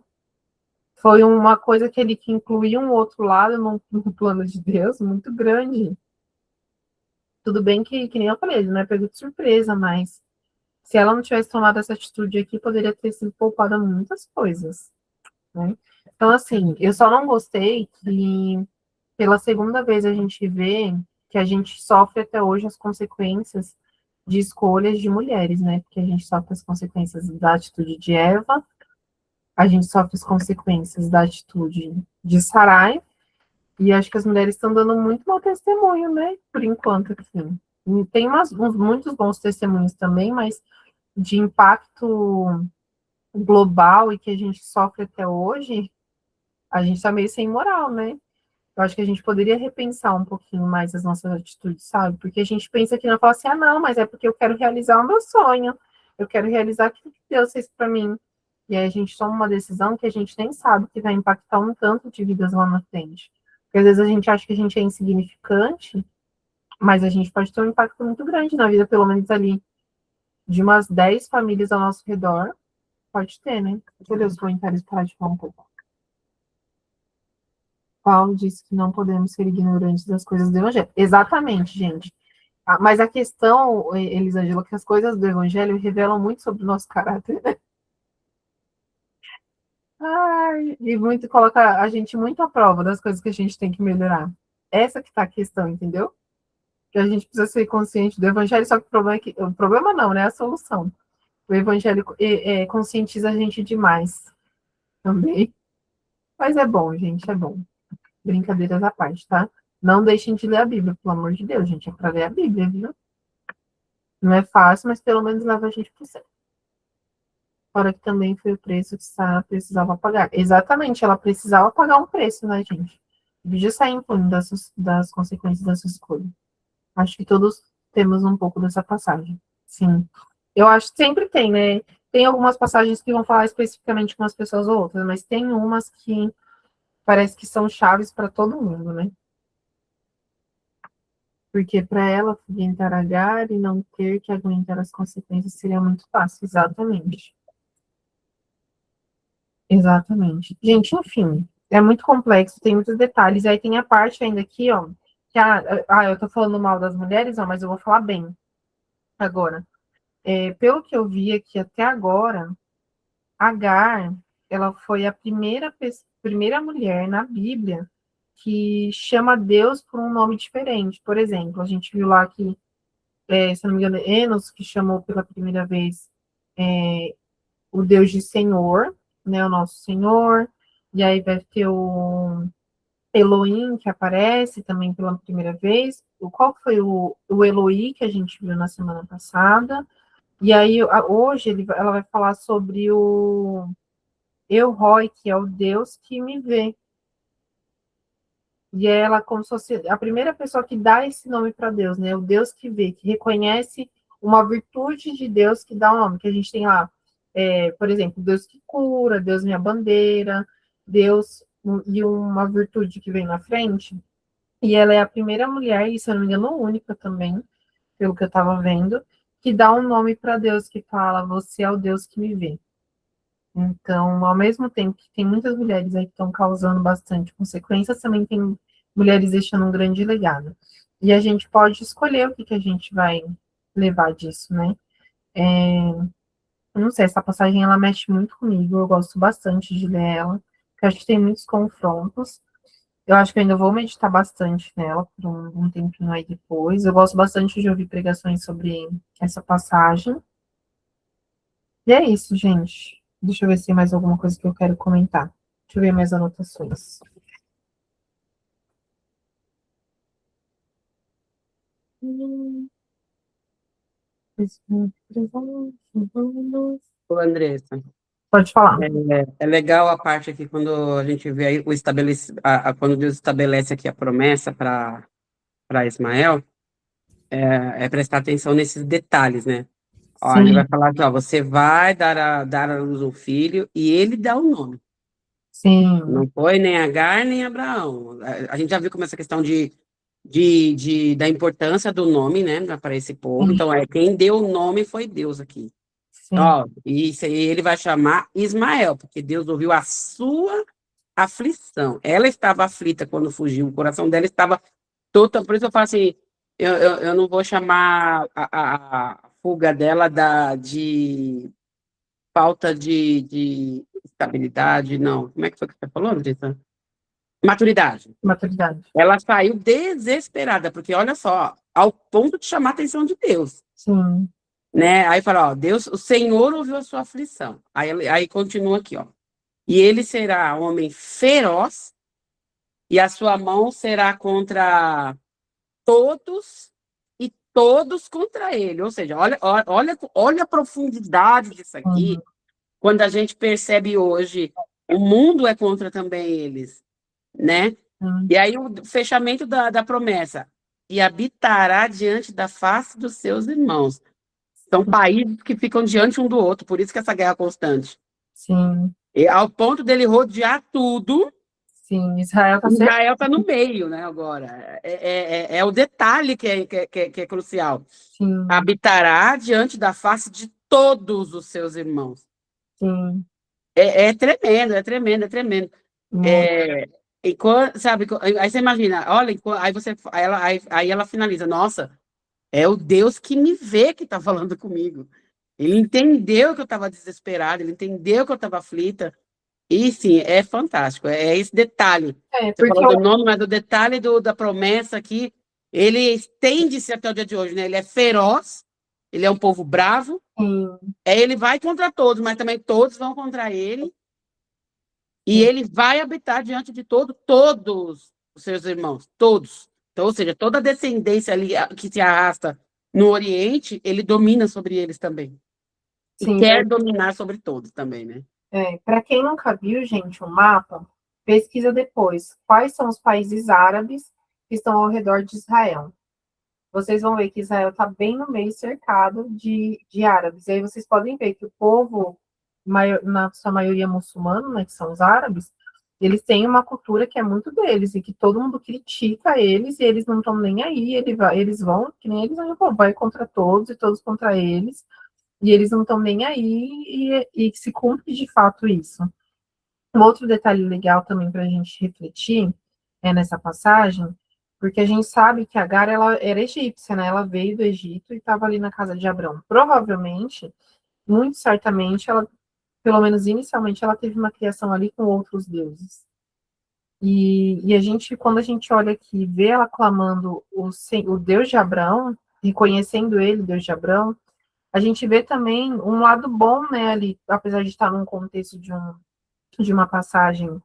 foi uma coisa que incluía um outro lado no plano de Deus muito grande. Tudo bem que nem eu falei, ele não é pego de surpresa, mas se ela não tivesse tomado essa atitude aqui, poderia ter sido poupada muitas coisas, né? Então, assim, eu só não gostei que pela segunda vez a gente vê que a gente sofre até hoje as consequências de escolhas de mulheres, né? Porque a gente sofre as consequências da atitude de Eva, a gente sofre as consequências da atitude de Sarai, e acho que as mulheres estão dando muito mau testemunho, né? Por enquanto, assim. Tem muitos bons testemunhos também, mas de impacto global e que a gente sofre até hoje, a gente está meio sem moral, né? Eu acho que a gente poderia repensar um pouquinho mais as nossas atitudes, sabe? Porque a gente pensa que não fala assim, ah, não, mas é porque eu quero realizar o meu sonho, eu quero realizar aquilo que Deus fez para mim. E aí a gente toma uma decisão que a gente nem sabe que vai impactar um tanto de vidas lá na frente. Porque às vezes a gente acha que a gente é insignificante, mas a gente pode ter um impacto muito grande na vida, pelo menos ali, de umas 10 famílias ao nosso redor. Pode ter, né? Deixa eu ver os comentários para de falar um pouco. Paulo disse que não podemos ser ignorantes das coisas do Evangelho. Exatamente, gente. Mas a questão, Elisângela, que as coisas do Evangelho revelam muito sobre o nosso caráter. Ai, e muito coloca a gente muito à prova das coisas que a gente tem que melhorar. Essa que está a questão, entendeu? Que a gente precisa ser consciente do Evangelho, só que o problema é que. O problema não, né? A solução. O Evangelho conscientiza a gente demais também. Mas é bom, gente, é bom. Brincadeiras à parte, tá? Não deixem de ler a Bíblia, pelo amor de Deus, gente. É para ler a Bíblia, viu? Não é fácil, mas pelo menos leva a gente para o céu. Fora que também foi o preço que Sara precisava pagar. Exatamente, ela precisava pagar um preço, né, gente? Podia sair impune das consequências dessa escolha. Acho que todos temos um pouco dessa passagem. Sim. Eu acho que sempre tem, né? Tem algumas passagens que vão falar especificamente com as pessoas ou outras, mas tem umas que parece que são chaves para todo mundo, né? Porque para ela aguentar Agar e não ter que aguentar as consequências seria muito fácil. Exatamente. Exatamente. Gente, enfim, é muito complexo, tem muitos detalhes. Aí tem a parte ainda aqui, ó, que eu tô falando mal das mulheres, ó, mas eu vou falar bem agora. Pelo que eu vi aqui até agora, Agar, ela foi a primeira mulher na Bíblia que chama Deus por um nome diferente. Por exemplo, a gente viu lá que, se não me engano, Enos, que chamou pela primeira vez o Deus de Senhor, né, o nosso Senhor, e aí vai ter o Elohim, que aparece também pela primeira vez. Qual foi o Eloí que a gente viu na semana passada? E aí, hoje, ela vai falar sobre o Eu Roi, que é o Deus que me vê. E ela, como se fosse a primeira pessoa que dá esse nome para Deus, né? O Deus que vê, que reconhece uma virtude de Deus que dá o nome, que a gente tem lá, por exemplo, Deus que cura, Deus minha bandeira, Deus e uma virtude que vem na frente. E ela é a primeira mulher, e se eu não me engano, única também, pelo que eu estava vendo, que dá um nome para Deus, que fala, você é o Deus que me vê. Então, ao mesmo tempo que tem muitas mulheres aí que estão causando bastante consequências, também tem mulheres deixando um grande legado. E a gente pode escolher o que a gente vai levar disso, né? Eu não sei, essa passagem ela mexe muito comigo, eu gosto bastante de ler ela, porque acho que tem muitos confrontos. Eu acho que eu ainda vou meditar bastante nela por um tempinho aí depois. Eu gosto bastante de ouvir pregações sobre essa passagem. E é isso, gente. Deixa eu ver se tem mais alguma coisa que eu quero comentar. Deixa eu ver minhas anotações. Ô, Andressa, Pode falar. é legal a parte aqui quando a gente vê aí quando Deus estabelece aqui a promessa para Ismael, é prestar atenção nesses detalhes, né? Ó, ele vai Sim, falar que, ó, você vai dar à luz um filho e ele dá o nome. sim. Não foi nem Agar nem Abraão. A gente já viu como essa questão da importância do nome, né, para esse povo. Sim, Então, quem deu o nome foi Deus aqui. sim. Ó, e isso aí ele vai chamar Ismael, porque Deus ouviu a sua aflição. Ela estava aflita quando fugiu, o coração dela estava total. Por isso eu falo assim: eu não vou chamar a fuga dela de falta de estabilidade, não. Como é que foi que você falou, Andressa? Maturidade. Maturidade. Ela saiu desesperada, porque olha só, ao ponto de chamar a atenção de Deus, Sim, né? Aí fala, ó, Deus, o Senhor ouviu a sua aflição. Aí continua aqui, ó. E ele será homem feroz, e a sua mão será contra todos e todos contra ele. Ou seja, olha a profundidade disso aqui, sim, quando a gente percebe hoje, o mundo é contra também eles, né? sim. E aí o fechamento da promessa. E habitará diante da face dos seus irmãos. São países que ficam diante um do outro, por isso que essa guerra constante. Sim, E ao ponto dele rodear tudo, sim. Israel está certo. Israel está no meio, né? Agora, é o detalhe que é crucial. Sim, Habitará diante da face de todos os seus irmãos. sim. É tremendo, é tremendo, é tremendo. Muito. É, sabe, aí você imagina, olha, aí ela finaliza, nossa, é o Deus que me vê que está falando comigo. Ele entendeu que eu estava desesperada, ele entendeu que eu estava aflita. E sim, é fantástico. É esse detalhe. É, Você porque falou eu, do nome, mas o detalhe da promessa aqui, ele estende-se até o dia de hoje, né? Ele é feroz, ele é um povo bravo, sim, ele vai contra todos, mas também todos vão contra ele. E sim, ele vai habitar diante de todos os seus irmãos, todos. Então, ou seja, toda a descendência ali que se arrasta no Oriente, ele domina sobre eles também. E sim. quer dominar sobre todos também, né? Para quem nunca viu, gente, um mapa, pesquisa depois. Quais são os países árabes que estão ao redor de Israel? Vocês vão ver que Israel está bem no meio, cercado de árabes. E aí vocês podem ver que o povo, na sua maioria muçulmano, né, que são os árabes, eles têm uma cultura que é muito deles e que todo mundo critica eles e eles não estão nem aí. Eles vão, que nem eles vão, vai contra todos e todos contra eles. E eles não estão nem aí e se cumpre de fato isso. Um outro detalhe legal também para a gente refletir nessa passagem, porque a gente sabe que Agar ela era egípcia, né? Ela veio do Egito e estava ali na casa de Abrão. Provavelmente, muito certamente, ela, pelo menos inicialmente, ela teve uma criação ali com outros deuses. E a gente, quando a gente olha aqui, vê ela clamando o Deus de Abraão, reconhecendo ele, Deus de Abraão, a gente vê também um lado bom, né, ali, apesar de estar num contexto de uma passagem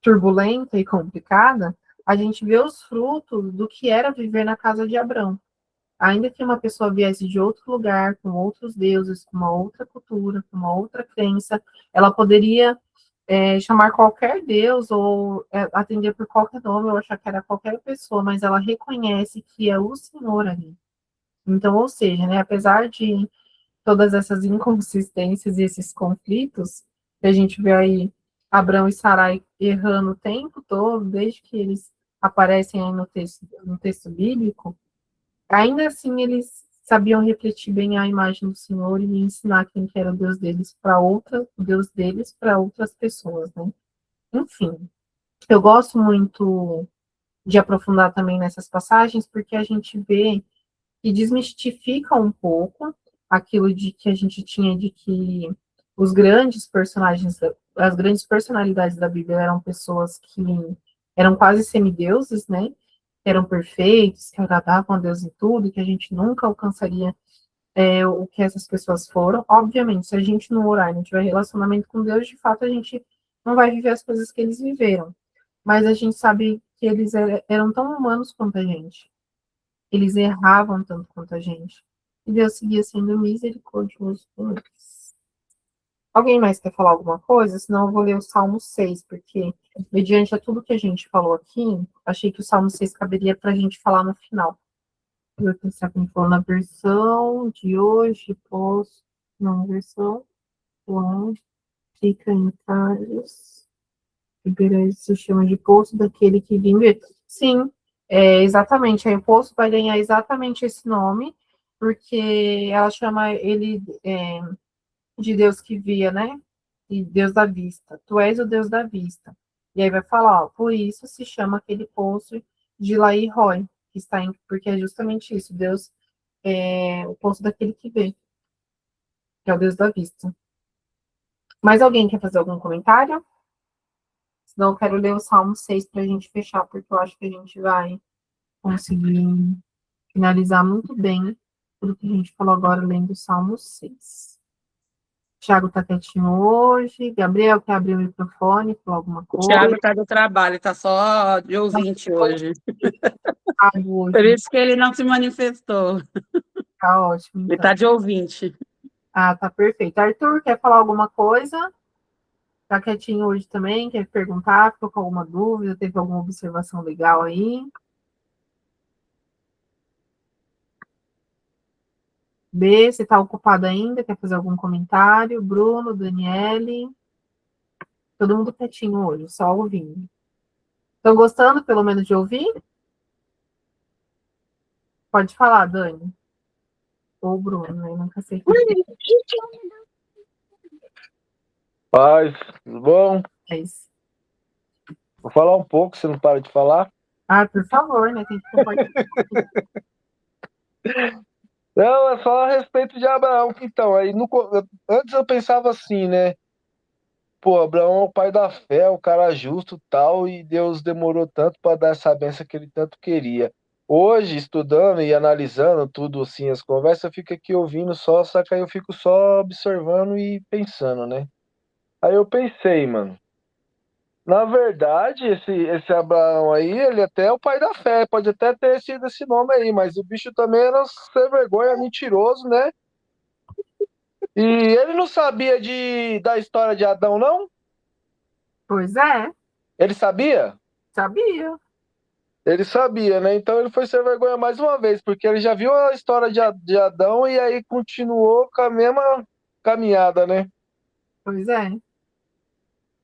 turbulenta e complicada, a gente vê os frutos do que era viver na casa de Abrão. Ainda que uma pessoa viesse de outro lugar, com outros deuses, com uma outra cultura, com uma outra crença, ela poderia chamar qualquer deus ou atender por qualquer nome, ou achar que era qualquer pessoa, mas ela reconhece que é o Senhor ali. Então, ou seja, né, apesar de todas essas inconsistências e esses conflitos que a gente vê aí Abraão e Sarai errando o tempo todo, desde que eles aparecem aí no texto bíblico, ainda assim eles sabiam refletir bem a imagem do Senhor e ensinar quem que era o Deus deles para outras pessoas, né? Enfim, eu gosto muito de aprofundar também nessas passagens, porque a gente vê e desmistifica um pouco aquilo de que a gente tinha de que os grandes personagens, as grandes personalidades da Bíblia eram pessoas que eram quase semideuses, né? Que eram perfeitos, que agradavam a Deus em tudo, que a gente nunca alcançaria o que essas pessoas foram. Obviamente, se a gente não orar e não tiver relacionamento com Deus, de fato, a gente não vai viver as coisas que eles viveram. Mas a gente sabe que eles eram tão humanos quanto a gente. Eles erravam tanto quanto a gente. E Deus seguia sendo misericordioso com eles. Alguém mais quer falar alguma coisa? Senão eu vou ler o Salmo 6, porque, mediante a tudo que a gente falou aqui, achei que o Salmo 6 caberia para a gente falar no final. Eu vou pensar como falou na versão de hoje, posso. Não, versão. Lá, fica em Carlos. Ribeira se chama de poço daquele que vive. Sim, exatamente. Aí o poço vai ganhar exatamente esse nome, porque ela chama ele de Deus que via, né? E Deus da vista. Tu és o Deus da vista. E aí vai falar, ó, por isso se chama aquele poço de Laí-Rói, que está em, porque é justamente isso, Deus é o poço daquele que vê, que é o Deus da vista. Mais alguém quer fazer algum comentário? Senão eu quero ler o Salmo 6 para a gente fechar, porque eu acho que a gente vai conseguir finalizar muito bem tudo que a gente falou agora lendo o Salmo 6. Thiago tá quietinho hoje. Gabriel quer abrir o microfone, falar alguma O coisa. Thiago está do trabalho, está só de ouvinte hoje. Por Hoje. isso que ele não se manifestou. Tá ótimo, Ele então. está de ouvinte. Ah, tá perfeito. Arthur, quer falar alguma coisa? Tá quietinho hoje também? Quer perguntar? Ficou com alguma dúvida? Teve alguma observação legal aí? B, você está ocupado ainda? Quer fazer algum comentário? Bruno, Daniele? Todo mundo quietinho hoje, só ouvindo. Estão gostando, pelo menos, de ouvir? Pode falar, Dani. Ou Bruno, eu nunca sei quem Paz, tudo bom? é isso. Vou falar um pouco, você não para de falar. Ah, por favor, né? Tem que compartilhar. Não, é só a respeito de Abraão. Então, antes eu pensava assim, né? Pô, Abraão é o pai da fé, o cara justo e tal, e Deus demorou tanto para dar essa bênção que ele tanto queria. Hoje, estudando e analisando tudo assim, as conversas, eu fico aqui ouvindo só que aí eu fico só observando e pensando, né? Aí eu pensei, mano. Na verdade, esse Abraão aí, ele até é o pai da fé, pode até ter sido esse nome aí, mas o bicho também era sem vergonha, mentiroso, né? E ele não sabia da história de Adão, não? Pois é, Ele sabia? sabia. Ele sabia, né? Então ele foi sem vergonha mais uma vez, porque ele já viu a história de Adão e aí continuou com a mesma caminhada, né? Pois é.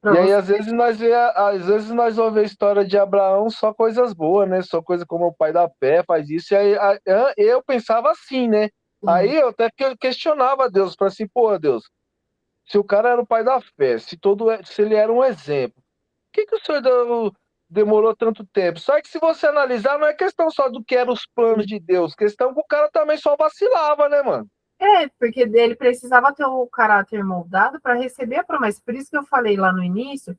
Para E aí, você. às vezes nós vamos ver a história de Abraão só coisas boas, né? Só coisa como o pai da fé faz isso. E aí, eu pensava assim, né? Sim. Aí eu até questionava Deus, falei assim, pô, Deus, se o cara era o pai da fé, se ele era um exemplo, por que o senhor demorou tanto tempo? Só que se você analisar, não é questão só do que eram os planos de Deus, questão que o cara também só vacilava, né, mano? Porque ele precisava ter o caráter moldado para receber a promessa. Por isso que eu falei lá no início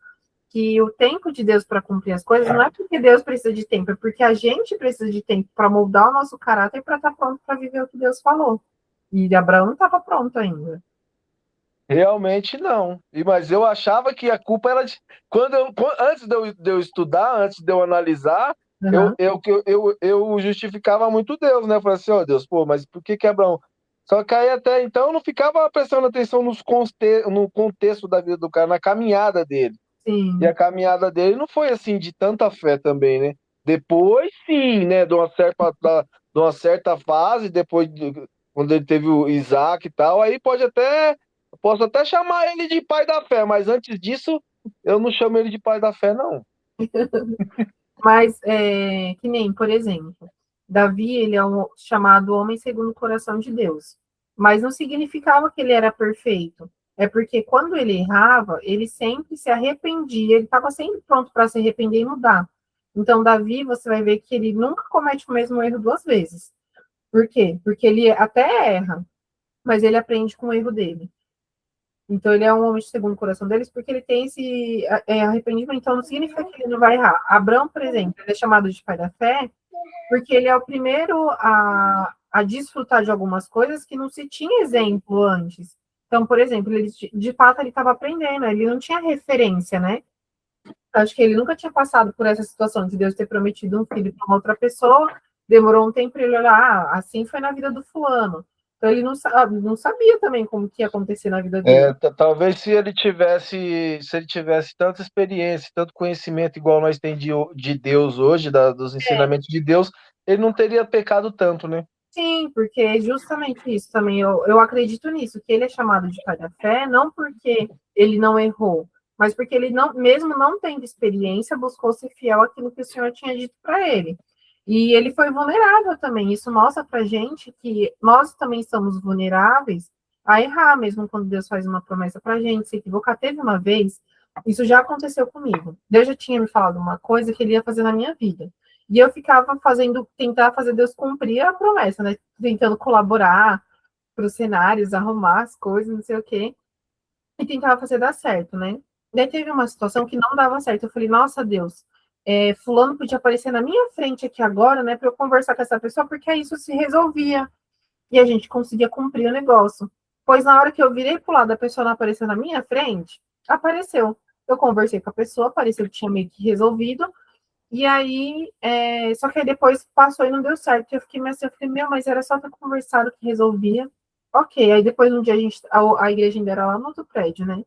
que o tempo de Deus para cumprir as coisas não é porque Deus precisa de tempo, é porque a gente precisa de tempo para moldar o nosso caráter para estar pronto para viver o que Deus falou. E Abraão não estava pronto ainda. Realmente não. Mas eu achava que a culpa era de. Antes de eu estudar, antes de eu analisar, Uhum. eu justificava muito Deus, né? Eu falei assim, ó Deus, pô, mas por que Abraão? Só que aí até então eu não ficava prestando atenção no contexto da vida do cara, na caminhada dele. E a Sim, caminhada dele não foi assim de tanta fé também, né? Depois sim, né? De uma certa fase, quando ele teve o Isaac e tal, aí posso até chamar ele de pai da fé, mas antes disso, eu não chamo ele de pai da fé, não. mas que nem, por exemplo, Davi, ele é um chamado homem segundo o coração de Deus. Mas não significava que ele era perfeito. É porque quando ele errava, ele sempre se arrependia, ele estava sempre pronto para se arrepender e mudar. Então, Davi, você vai ver que ele nunca comete o mesmo erro duas vezes. Por quê? Porque ele até erra, mas ele aprende com o erro dele. Então, ele é um homem segundo o coração deles, porque ele tem esse arrependimento. Então, não significa que ele não vai errar. Abraão, por exemplo, ele é chamado de pai da fé, porque ele é o primeiro a desfrutar de algumas coisas que não se tinha exemplo antes. Então, por exemplo, ele, de fato, ele estava aprendendo, ele não tinha referência, né? Acho que ele nunca tinha passado por essa situação de Deus ter prometido um filho para uma outra pessoa, demorou um tempo para ele olhar, assim foi na vida do fulano. Então ele não sabia também como que ia acontecer na vida dele. Talvez se ele tivesse tanta experiência, tanto conhecimento igual nós tem de Deus hoje, dos ensinamentos de Deus, ele não teria pecado tanto, né? Sim, porque é justamente isso também. Eu acredito nisso, que ele é chamado de pai da fé, não porque ele não errou, mas porque ele não, mesmo não tendo experiência, buscou ser fiel àquilo que o Senhor tinha dito para ele. E ele foi vulnerável também. Isso mostra para gente que nós também somos vulneráveis a errar, mesmo quando Deus faz uma promessa para gente, se equivocar. Teve uma vez, isso já aconteceu comigo. Deus já tinha me falado uma coisa que ele ia fazer na minha vida. E eu ficava tentar fazer Deus cumprir a promessa, né? Tentando colaborar para os cenários, arrumar as coisas, não sei o quê. E tentava fazer dar certo, né? Daí teve uma situação que não dava certo. Eu falei, nossa Deus, fulano podia aparecer na minha frente aqui agora, né? Para eu conversar com essa pessoa, porque aí isso se resolvia. E a gente conseguia cumprir o negócio. Pois na hora que eu virei pro lado, a pessoa não apareceu na minha frente, apareceu. Eu conversei com a pessoa, pareceu que tinha meio que resolvido. E aí, só que aí depois passou e não deu certo. Eu fiquei assim, mas era só ter conversado que resolvia. Ok, aí depois um dia a igreja ainda era lá no outro prédio, né?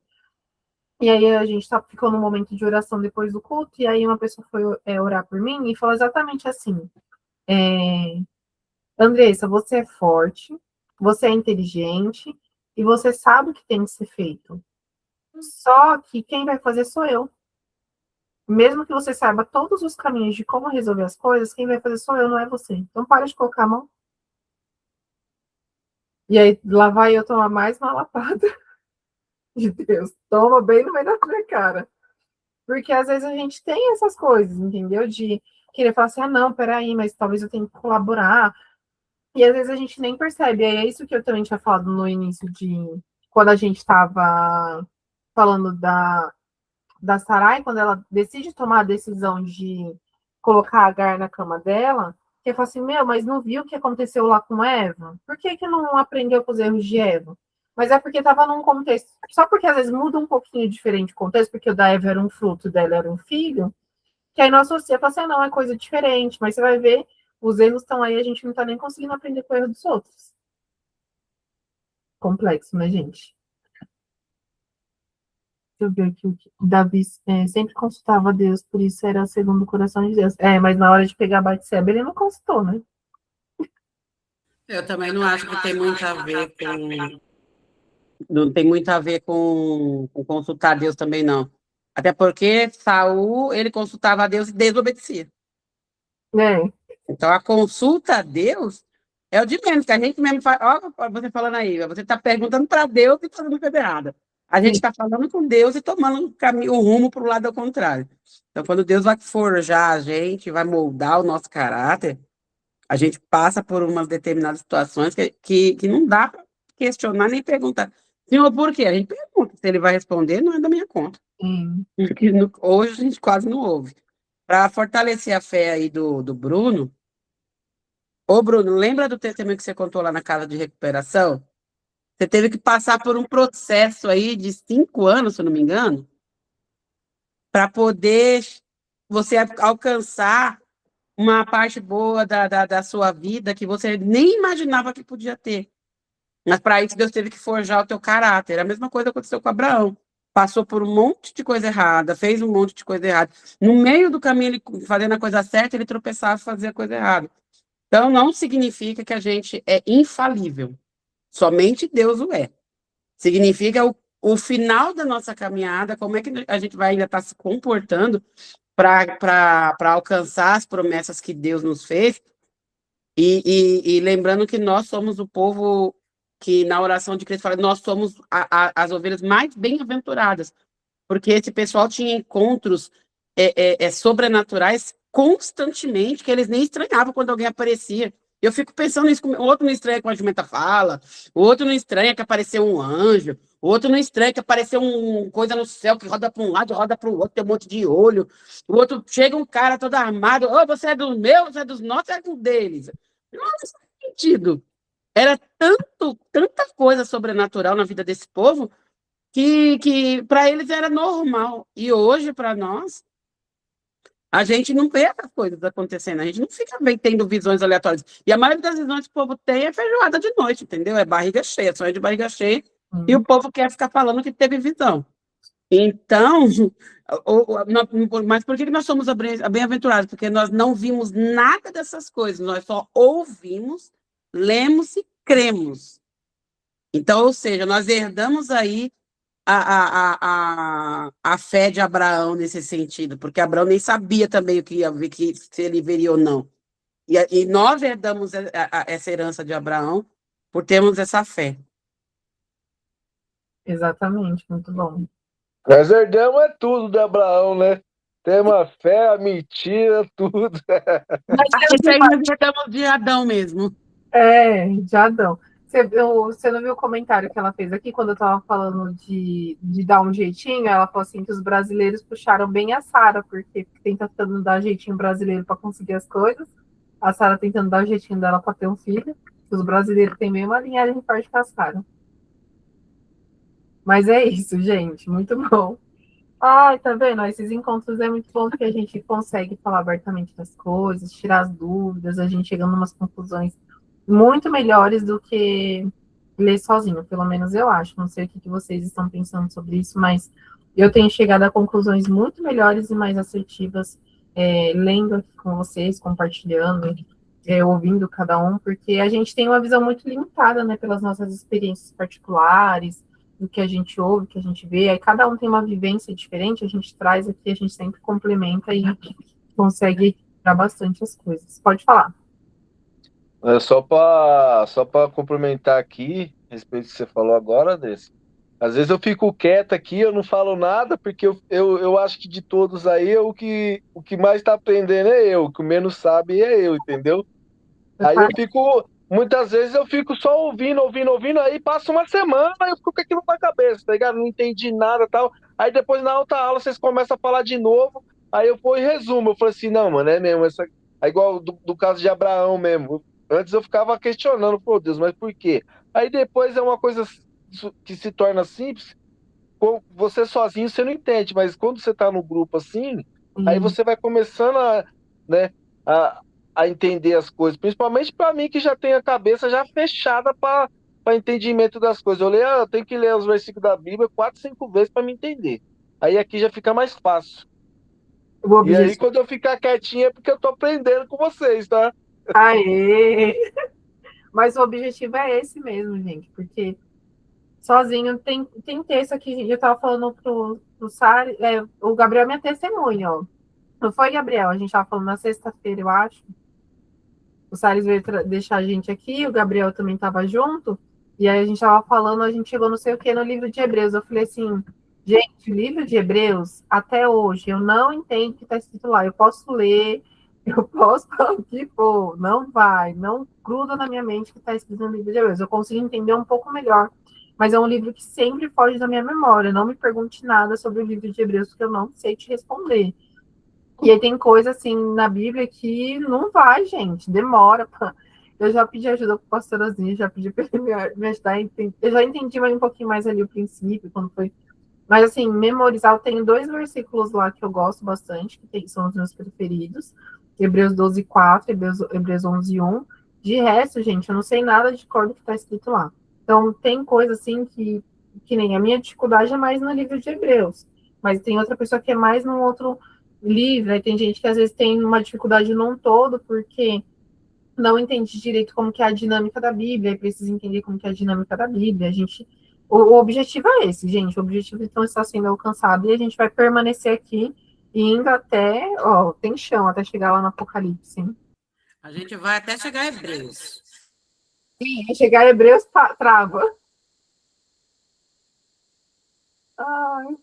E aí a gente ficou num momento de oração depois do culto, e aí uma pessoa foi orar por mim e falou exatamente assim: Andressa, você é forte, você é inteligente e você sabe o que tem que ser feito. Só que quem vai fazer sou eu. Mesmo que você saiba todos os caminhos de como resolver as coisas, quem vai fazer sou eu, não é você. Então para de colocar a mão. E aí lá vai eu tomar mais uma lapada de Deus. Toma bem no meio da minha cara. Porque às vezes a gente tem essas coisas, entendeu? De querer falar assim, não, peraí, mas talvez eu tenha que colaborar. E às vezes a gente nem percebe. E é isso que eu também tinha falado no início quando a gente estava falando da Sarai, quando ela decide tomar a decisão de colocar a Agar na cama dela, que fala assim, mas não viu o que aconteceu lá com Eva? Por que não aprendeu com os erros de Eva? Mas é porque estava num contexto, só porque às vezes muda um pouquinho diferente o contexto, porque o da Eva era um fruto, dela era um filho, que aí não associa, fala assim, não, é coisa diferente, mas você vai ver, os erros estão aí, a gente não está nem conseguindo aprender com o erro dos outros. Complexo, né, gente? Eu ver aqui, Davi sempre consultava Deus, por isso era segundo o coração de Deus. Mas na hora de pegar a Batseba, ele não consultou, né? Eu também não acho que tem muito a ver com. Não tem muito a ver com consultar Deus também, não. Até porque Saul, ele consultava a Deus e desobedecia. É. Então, a consulta a Deus é o de menos, que a gente mesmo faz. Ó, você falando aí, você está perguntando para Deus e fazendo coisa errada. A gente está falando com Deus e tomando um rumo para o lado ao contrário. Então, quando Deus vai forjar a gente, vai moldar o nosso caráter, a gente passa por umas determinadas situações que não dá para questionar nem perguntar. Senhor, por quê? A gente pergunta. Se ele vai responder, não é da minha conta. Porque hoje a gente quase não ouve. Para fortalecer a fé aí do Bruno. Ô, Bruno, lembra do testemunho que você contou lá na casa de recuperação? Você teve que passar por um processo aí de 5 anos, se eu não me engano, para poder você alcançar uma parte boa da sua vida que você nem imaginava que podia ter. Mas para isso Deus teve que forjar o teu caráter. A mesma coisa aconteceu com Abraão. Passou por um monte de coisa errada, fez um monte de coisa errada. No meio do caminho, ele fazendo a coisa certa, ele tropeçava e fazia a coisa errada. Então, não significa que a gente é infalível. Somente Deus o é. Significa o final da nossa caminhada, como é que a gente vai ainda estar se comportando para alcançar as promessas que Deus nos fez. E lembrando que nós somos o povo que na oração de Cristo fala, nós somos as ovelhas mais bem-aventuradas, porque esse pessoal tinha encontros sobrenaturais constantemente, que eles nem estranhavam quando alguém aparecia. Eu fico pensando nisso, o outro não estranha que uma jumenta fala, o outro não estranha que apareceu um anjo, o outro não estranha que apareceu uma coisa no céu que roda para um lado, roda para o outro, tem um monte de olho. O outro chega um cara todo armado, você é dos meus, você é dos nossos, você é dos deles. Nossa, sentido. Era tanta coisa sobrenatural na vida desse povo que para eles era normal. E hoje, para nós, a gente não vê essas coisas acontecendo, a gente não fica tendo visões aleatórias. E a maioria das visões que o povo tem é feijoada de noite, entendeu? É barriga cheia, sonho de barriga cheia, e o povo quer ficar falando que teve visão. Então, mas por que nós somos bem-aventurados? Porque nós não vimos nada dessas coisas, nós só ouvimos, lemos e cremos. Então, ou seja, nós herdamos aí a fé de Abraão nesse sentido, porque Abraão nem sabia também o que ia ver, se ele veria ou não. E nós herdamos essa herança de Abraão por termos essa fé. Exatamente, muito bom. Nós herdamos tudo de Abraão, né? Temos a fé, a mentira, tudo. Isso aí nós herdamos de Adão mesmo. De Adão. Você não viu o comentário que ela fez aqui quando eu estava falando de dar um jeitinho? Ela falou assim que os brasileiros puxaram bem a Sara, porque tentando dar jeitinho brasileiro para conseguir as coisas. A Sara tentando dar o jeitinho dela para ter um filho. Os brasileiros têm meio uma linhagem forte com a Sara. Mas é isso, gente. Muito bom. Ai, tá vendo? Esses encontros é muito bom porque a gente consegue falar abertamente das coisas, tirar as dúvidas, a gente chegando a umas conclusões muito melhores do que ler sozinho, pelo menos eu acho. Não sei o que vocês estão pensando sobre isso, mas eu tenho chegado a conclusões muito melhores e mais assertivas, lendo aqui com vocês, compartilhando, ouvindo cada um, porque a gente tem uma visão muito limitada, né, pelas nossas experiências particulares, do que a gente ouve, que a gente vê, aí cada um tem uma vivência diferente, a gente traz aqui, a gente sempre complementa e consegue tirar bastante as coisas. Pode falar. Só para complementar aqui, a respeito do que você falou agora, desse. Às vezes eu fico quieto aqui, eu não falo nada, porque eu acho que de todos aí, o que mais está aprendendo é eu, o que menos sabe é eu, entendeu? Aí eu fico, muitas vezes eu fico só ouvindo, aí passa uma semana, eu fico com aquilo na cabeça, tá ligado? Não entendi nada e tal. Aí depois na outra aula vocês começam a falar de novo, aí eu vou e resumo. Eu falei assim, não, mano, é mesmo, é igual do caso de Abraão mesmo. Antes eu ficava questionando, pô, Deus, mas por quê? Aí depois é uma coisa que se torna simples, você sozinho você não entende, mas quando você tá no grupo assim, aí você vai começando né, a entender as coisas, principalmente para mim que já tenho a cabeça já fechada para entendimento das coisas. Eu leio, eu tenho que ler os versículos da Bíblia 4, 5 vezes para me entender. Aí aqui já fica mais fácil. E aí quando eu ficar quietinho é porque eu tô aprendendo com vocês, tá? Aê! Mas o objetivo é esse mesmo, gente, porque sozinho tem texto aqui, eu tava falando pro Sari, o Gabriel é minha testemunha, ó. Não foi, Gabriel? A gente tava falando na sexta-feira, eu acho. O Salles veio deixar a gente aqui, o Gabriel também estava junto, e aí a gente estava falando, a gente chegou não sei o que no livro de Hebreus. Eu falei assim, gente, o livro de Hebreus, até hoje, eu não entendo o que está escrito lá. Eu posso ler, eu posso falar o que for, não gruda na minha mente o que está escrito no livro de Hebreus. Eu consigo entender um pouco melhor, mas é um livro que sempre foge da minha memória. Não me pergunte nada sobre o livro de Hebreus, porque eu não sei te responder. E aí tem coisa assim na Bíblia que não vai, gente, demora. Eu já pedi ajuda para o pastor Azinho, já pedi para ele me ajudar. Eu já entendi um pouquinho mais ali o princípio, quando foi. Mas assim, memorizar, eu tenho 2 versículos lá que eu gosto bastante, que são os meus preferidos. Hebreus 12:4, Hebreus 11:1. De resto, gente, eu não sei nada de cor do que está escrito lá. Então, tem coisa assim que nem a minha dificuldade é mais no livro de Hebreus. Mas tem outra pessoa que é mais num outro livro, aí tem gente que às vezes tem uma dificuldade num todo, porque não entende direito como que é a dinâmica da Bíblia, e precisa entender como que é a dinâmica da Bíblia. O objetivo é esse, gente, o objetivo então está sendo alcançado, e a gente vai permanecer aqui, indo até, tem chão, até chegar lá no Apocalipse, hein? A gente vai até chegar a Hebreus. Sim, chegar a Hebreus, trava. Ai.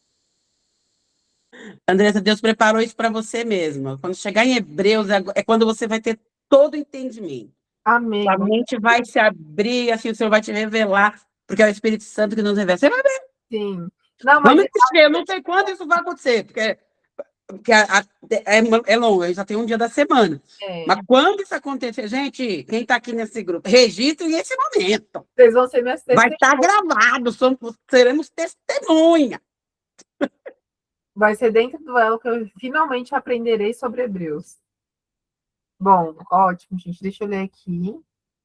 Andressa, Deus preparou isso para você mesma. Quando chegar em Hebreus, é quando você vai ter todo o entendimento. Amém. A mente vai se abrir, assim, o Senhor vai te revelar, porque é o Espírito Santo que nos revela. Você vai ver. Sim. Não, mas vamos assistir. Eu não sei quando isso vai acontecer, porque é longo, já tem um dia da semana. É, Mas quando isso acontecer, gente, quem está aqui nesse grupo, registrem esse momento. vocês vão ser minhas Vai testemunhas. estar gravado, seremos testemunha. Vai ser dentro do elo que eu finalmente aprenderei sobre Hebreus. Bom, ótimo, gente. Deixa eu ler aqui.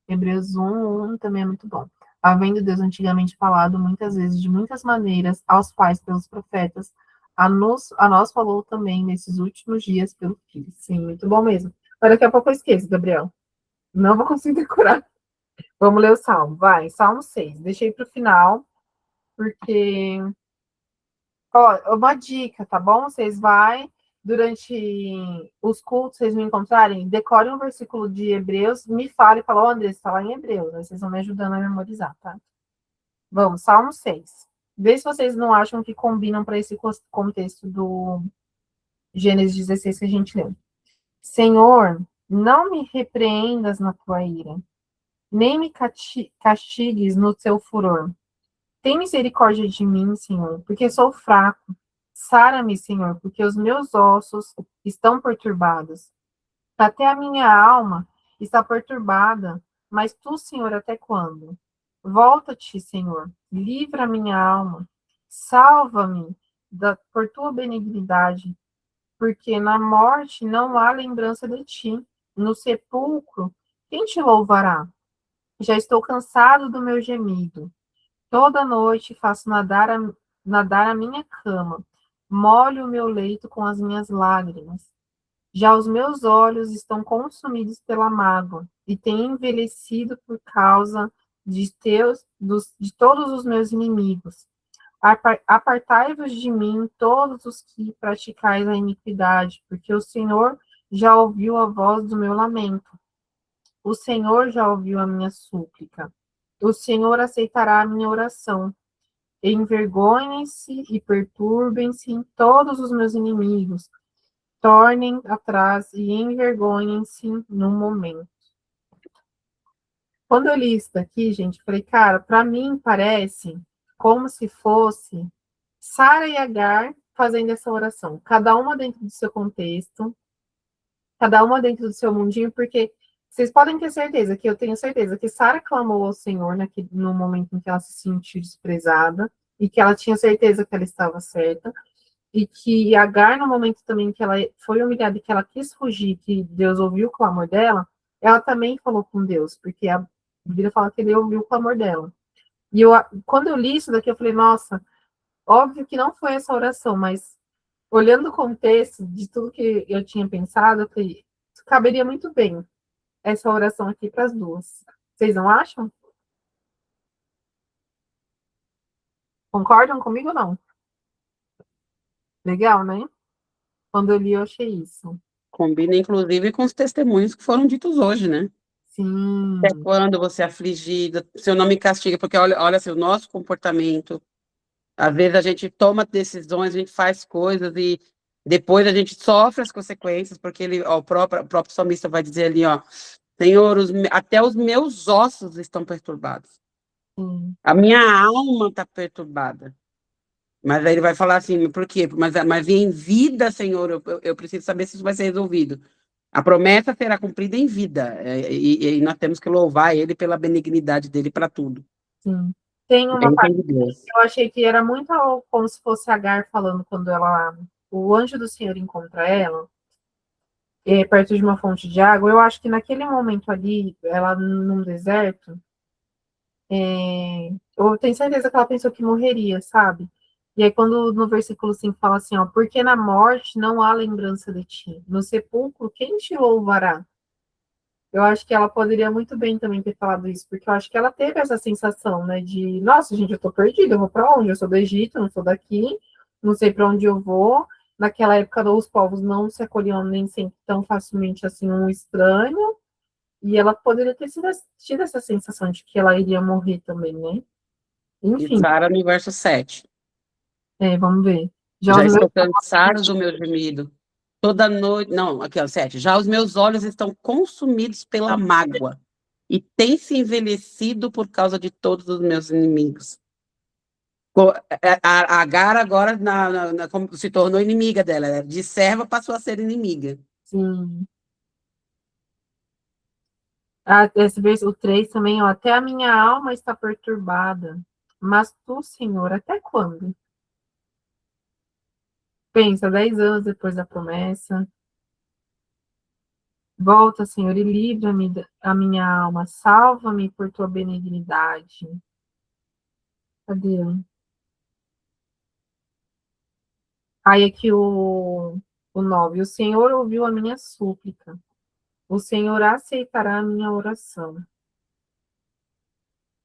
Hebreus 1 também é muito bom. Havendo Deus antigamente falado muitas vezes, de muitas maneiras, aos pais pelos profetas, a nós falou também nesses últimos dias pelo Filho. Sim, muito bom mesmo. Mas daqui a pouco eu esqueço, Gabriel. Não vou conseguir decorar. Vamos ler o Salmo. Vai, Salmo 6. Deixei para o final, porque... Ó, uma dica, tá bom? Vocês vai durante os cultos, vocês me encontrarem, decore um versículo de Hebreus, me fale e fala, ó, André, está lá em Hebreus. Aí vocês vão me ajudando a memorizar, tá? Vamos, Salmo 6. Vê se vocês não acham que combinam para esse contexto do Gênesis 16 que a gente leu. Senhor, não me repreendas na tua ira, nem me castigues no teu furor. Tem misericórdia de mim, Senhor, porque sou fraco. Sara-me, Senhor, porque os meus ossos estão perturbados. Até a minha alma está perturbada. Mas tu, Senhor, até quando? Volta-te, Senhor, livra a minha alma. Salva-me por tua benignidade, porque na morte não há lembrança de ti. No sepulcro, quem te louvará? Já estou cansado do meu gemido. Toda noite faço nadar a minha cama, molho o meu leito com as minhas lágrimas. Já os meus olhos estão consumidos pela mágoa e têm envelhecido por causa de todos os meus inimigos. Apartai-vos de mim, todos os que praticais a iniquidade, porque o Senhor já ouviu a voz do meu lamento. O Senhor já ouviu a minha súplica. O Senhor aceitará a minha oração. Envergonhem-se e perturbem-se todos os meus inimigos. Tornem atrás e envergonhem-se no momento. Quando eu li isso daqui, gente, falei, cara, para mim parece como se fosse Sara e Agar fazendo essa oração. Cada uma dentro do seu contexto, cada uma dentro do seu mundinho, porque vocês podem ter certeza, que eu tenho certeza, que Sara clamou ao Senhor no momento em que ela se sentiu desprezada, e que ela tinha certeza que ela estava certa, e que Agar, no momento também que ela foi humilhada e que ela quis fugir, que Deus ouviu o clamor dela, ela também falou com Deus, porque a Bíblia fala que ele ouviu o clamor dela. E quando eu li isso daqui, eu falei, nossa, óbvio que não foi essa oração, mas olhando o contexto de tudo que eu tinha pensado, eu falei, caberia muito bem essa oração aqui para as duas. Vocês não acham? Concordam comigo ou não? Legal, né? Quando eu li, eu achei isso. Combina, inclusive, com os testemunhos que foram ditos hoje, né? Sim. Até quando você é afligida, o Senhor não me castiga, porque olha assim, o nosso comportamento, às vezes a gente toma decisões, a gente faz coisas e depois a gente sofre as consequências, porque o próprio salmista vai dizer ali, ó, Senhor, até os meus ossos estão perturbados. Sim. A minha alma está perturbada. Mas aí ele vai falar assim, por quê? Mas em vida, Senhor, eu preciso saber se isso vai ser resolvido. A promessa será cumprida em vida, e nós temos que louvar ele pela benignidade dele para tudo. Sim. Tem uma parte Entende Deus. que eu achei que era muito como se fosse Agar falando quando o anjo do Senhor encontra ela, perto de uma fonte de água. Eu acho que naquele momento ali, ela num deserto, eu tenho certeza que ela pensou que morreria, sabe? E aí, quando no versículo 5 fala assim, ó, porque na morte não há lembrança de ti, no sepulcro quem te louvará? Eu acho que ela poderia muito bem também ter falado isso, porque eu acho que ela teve essa sensação, né, de, nossa, gente, eu tô perdida, eu vou para onde? Eu sou do Egito, não sou daqui, não sei para onde eu vou. Naquela época, os povos não se acolhiam nem sempre tão facilmente assim um estranho, e ela poderia ter tido essa sensação de que ela iria morrer também, né? E Enfim, Sara no verso 7. vamos ver. Já estou cansado do meu gemido. Toda noite. Não, aqui, ó, 7. Já os meus olhos estão consumidos pela mágoa e têm se envelhecido por causa de todos os meus inimigos. A Agar agora se tornou inimiga dela. De serva passou a ser inimiga. Sim. Esse verso, o 3 também, ó, até a minha alma está perturbada. Mas tu, Senhor, até quando? Pensa, 10 anos depois da promessa. Volta, Senhor, e livra-me a minha alma. Salva-me por tua benignidade. Cadê? Aí aqui o 9. O Senhor ouviu a minha súplica. O Senhor aceitará a minha oração.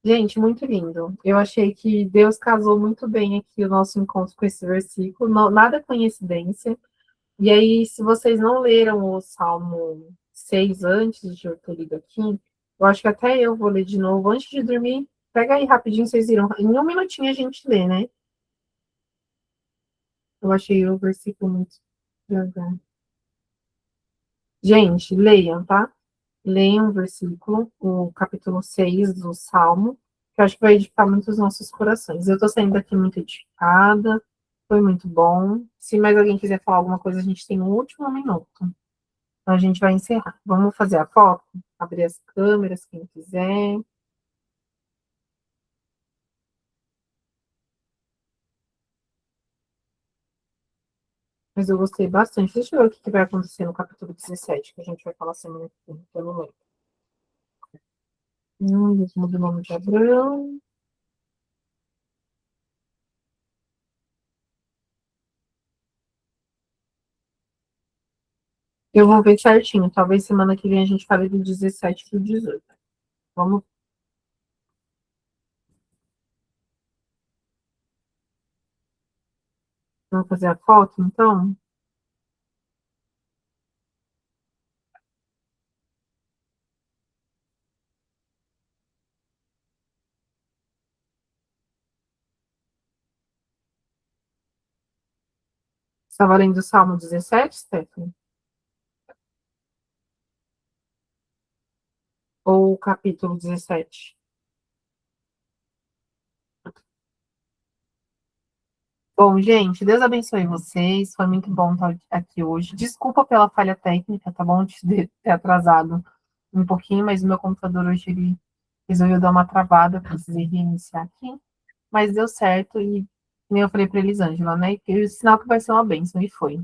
Gente, muito lindo. Eu achei que Deus casou muito bem aqui o nosso encontro com esse versículo. Nada coincidência. E aí, se vocês não leram o Salmo 6 antes de eu ter lido aqui, eu acho que até eu vou ler de novo antes de dormir. Pega aí rapidinho, vocês viram. Em um minutinho a gente lê, né? Eu achei o versículo muito devagar. Gente, leiam, tá? Leiam o versículo, o capítulo 6 do Salmo, que eu acho que vai edificar muito os nossos corações. Eu tô saindo daqui muito edificada, foi muito bom. Se mais alguém quiser falar alguma coisa, a gente tem um último minuto. Então a gente vai encerrar. Vamos fazer a foto? Abrir as câmeras, quem quiser. Mas eu gostei bastante. Deixa eu ver o que vai acontecer no capítulo 17, que a gente vai falar semana que vem, que eu não lembro. Muda o nome de Abraão. Eu vou ver certinho. Talvez semana que vem a gente fale do 17 e do 18. Vamos fazer a foto, então? Você estava lendo o Salmo 17, Stephanie? Ou o capítulo 17? Bom, gente, Deus abençoe vocês. Foi muito bom estar aqui hoje. Desculpa pela falha técnica, tá bom? De ter atrasado um pouquinho, mas o meu computador hoje ele resolveu dar uma travada, eu precisei reiniciar aqui. Mas deu certo e, como eu falei para Elisângela, né? Que o sinal que vai ser uma bênção, e foi.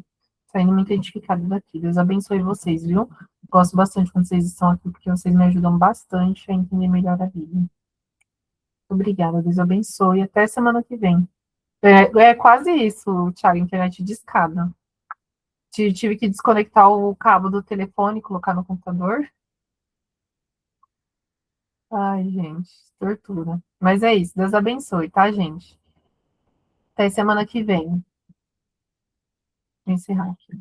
Saindo muito edificado daqui. Deus abençoe vocês, viu? Gosto bastante quando vocês estão aqui, porque vocês me ajudam bastante a entender melhor a vida. Obrigada, Deus abençoe. Até semana que vem. É quase isso, Thiago, internet de escada. Tive que desconectar o cabo do telefone e colocar no computador. Ai, gente, tortura. Mas é isso, Deus abençoe, tá, gente? Até semana que vem. Vou encerrar aqui.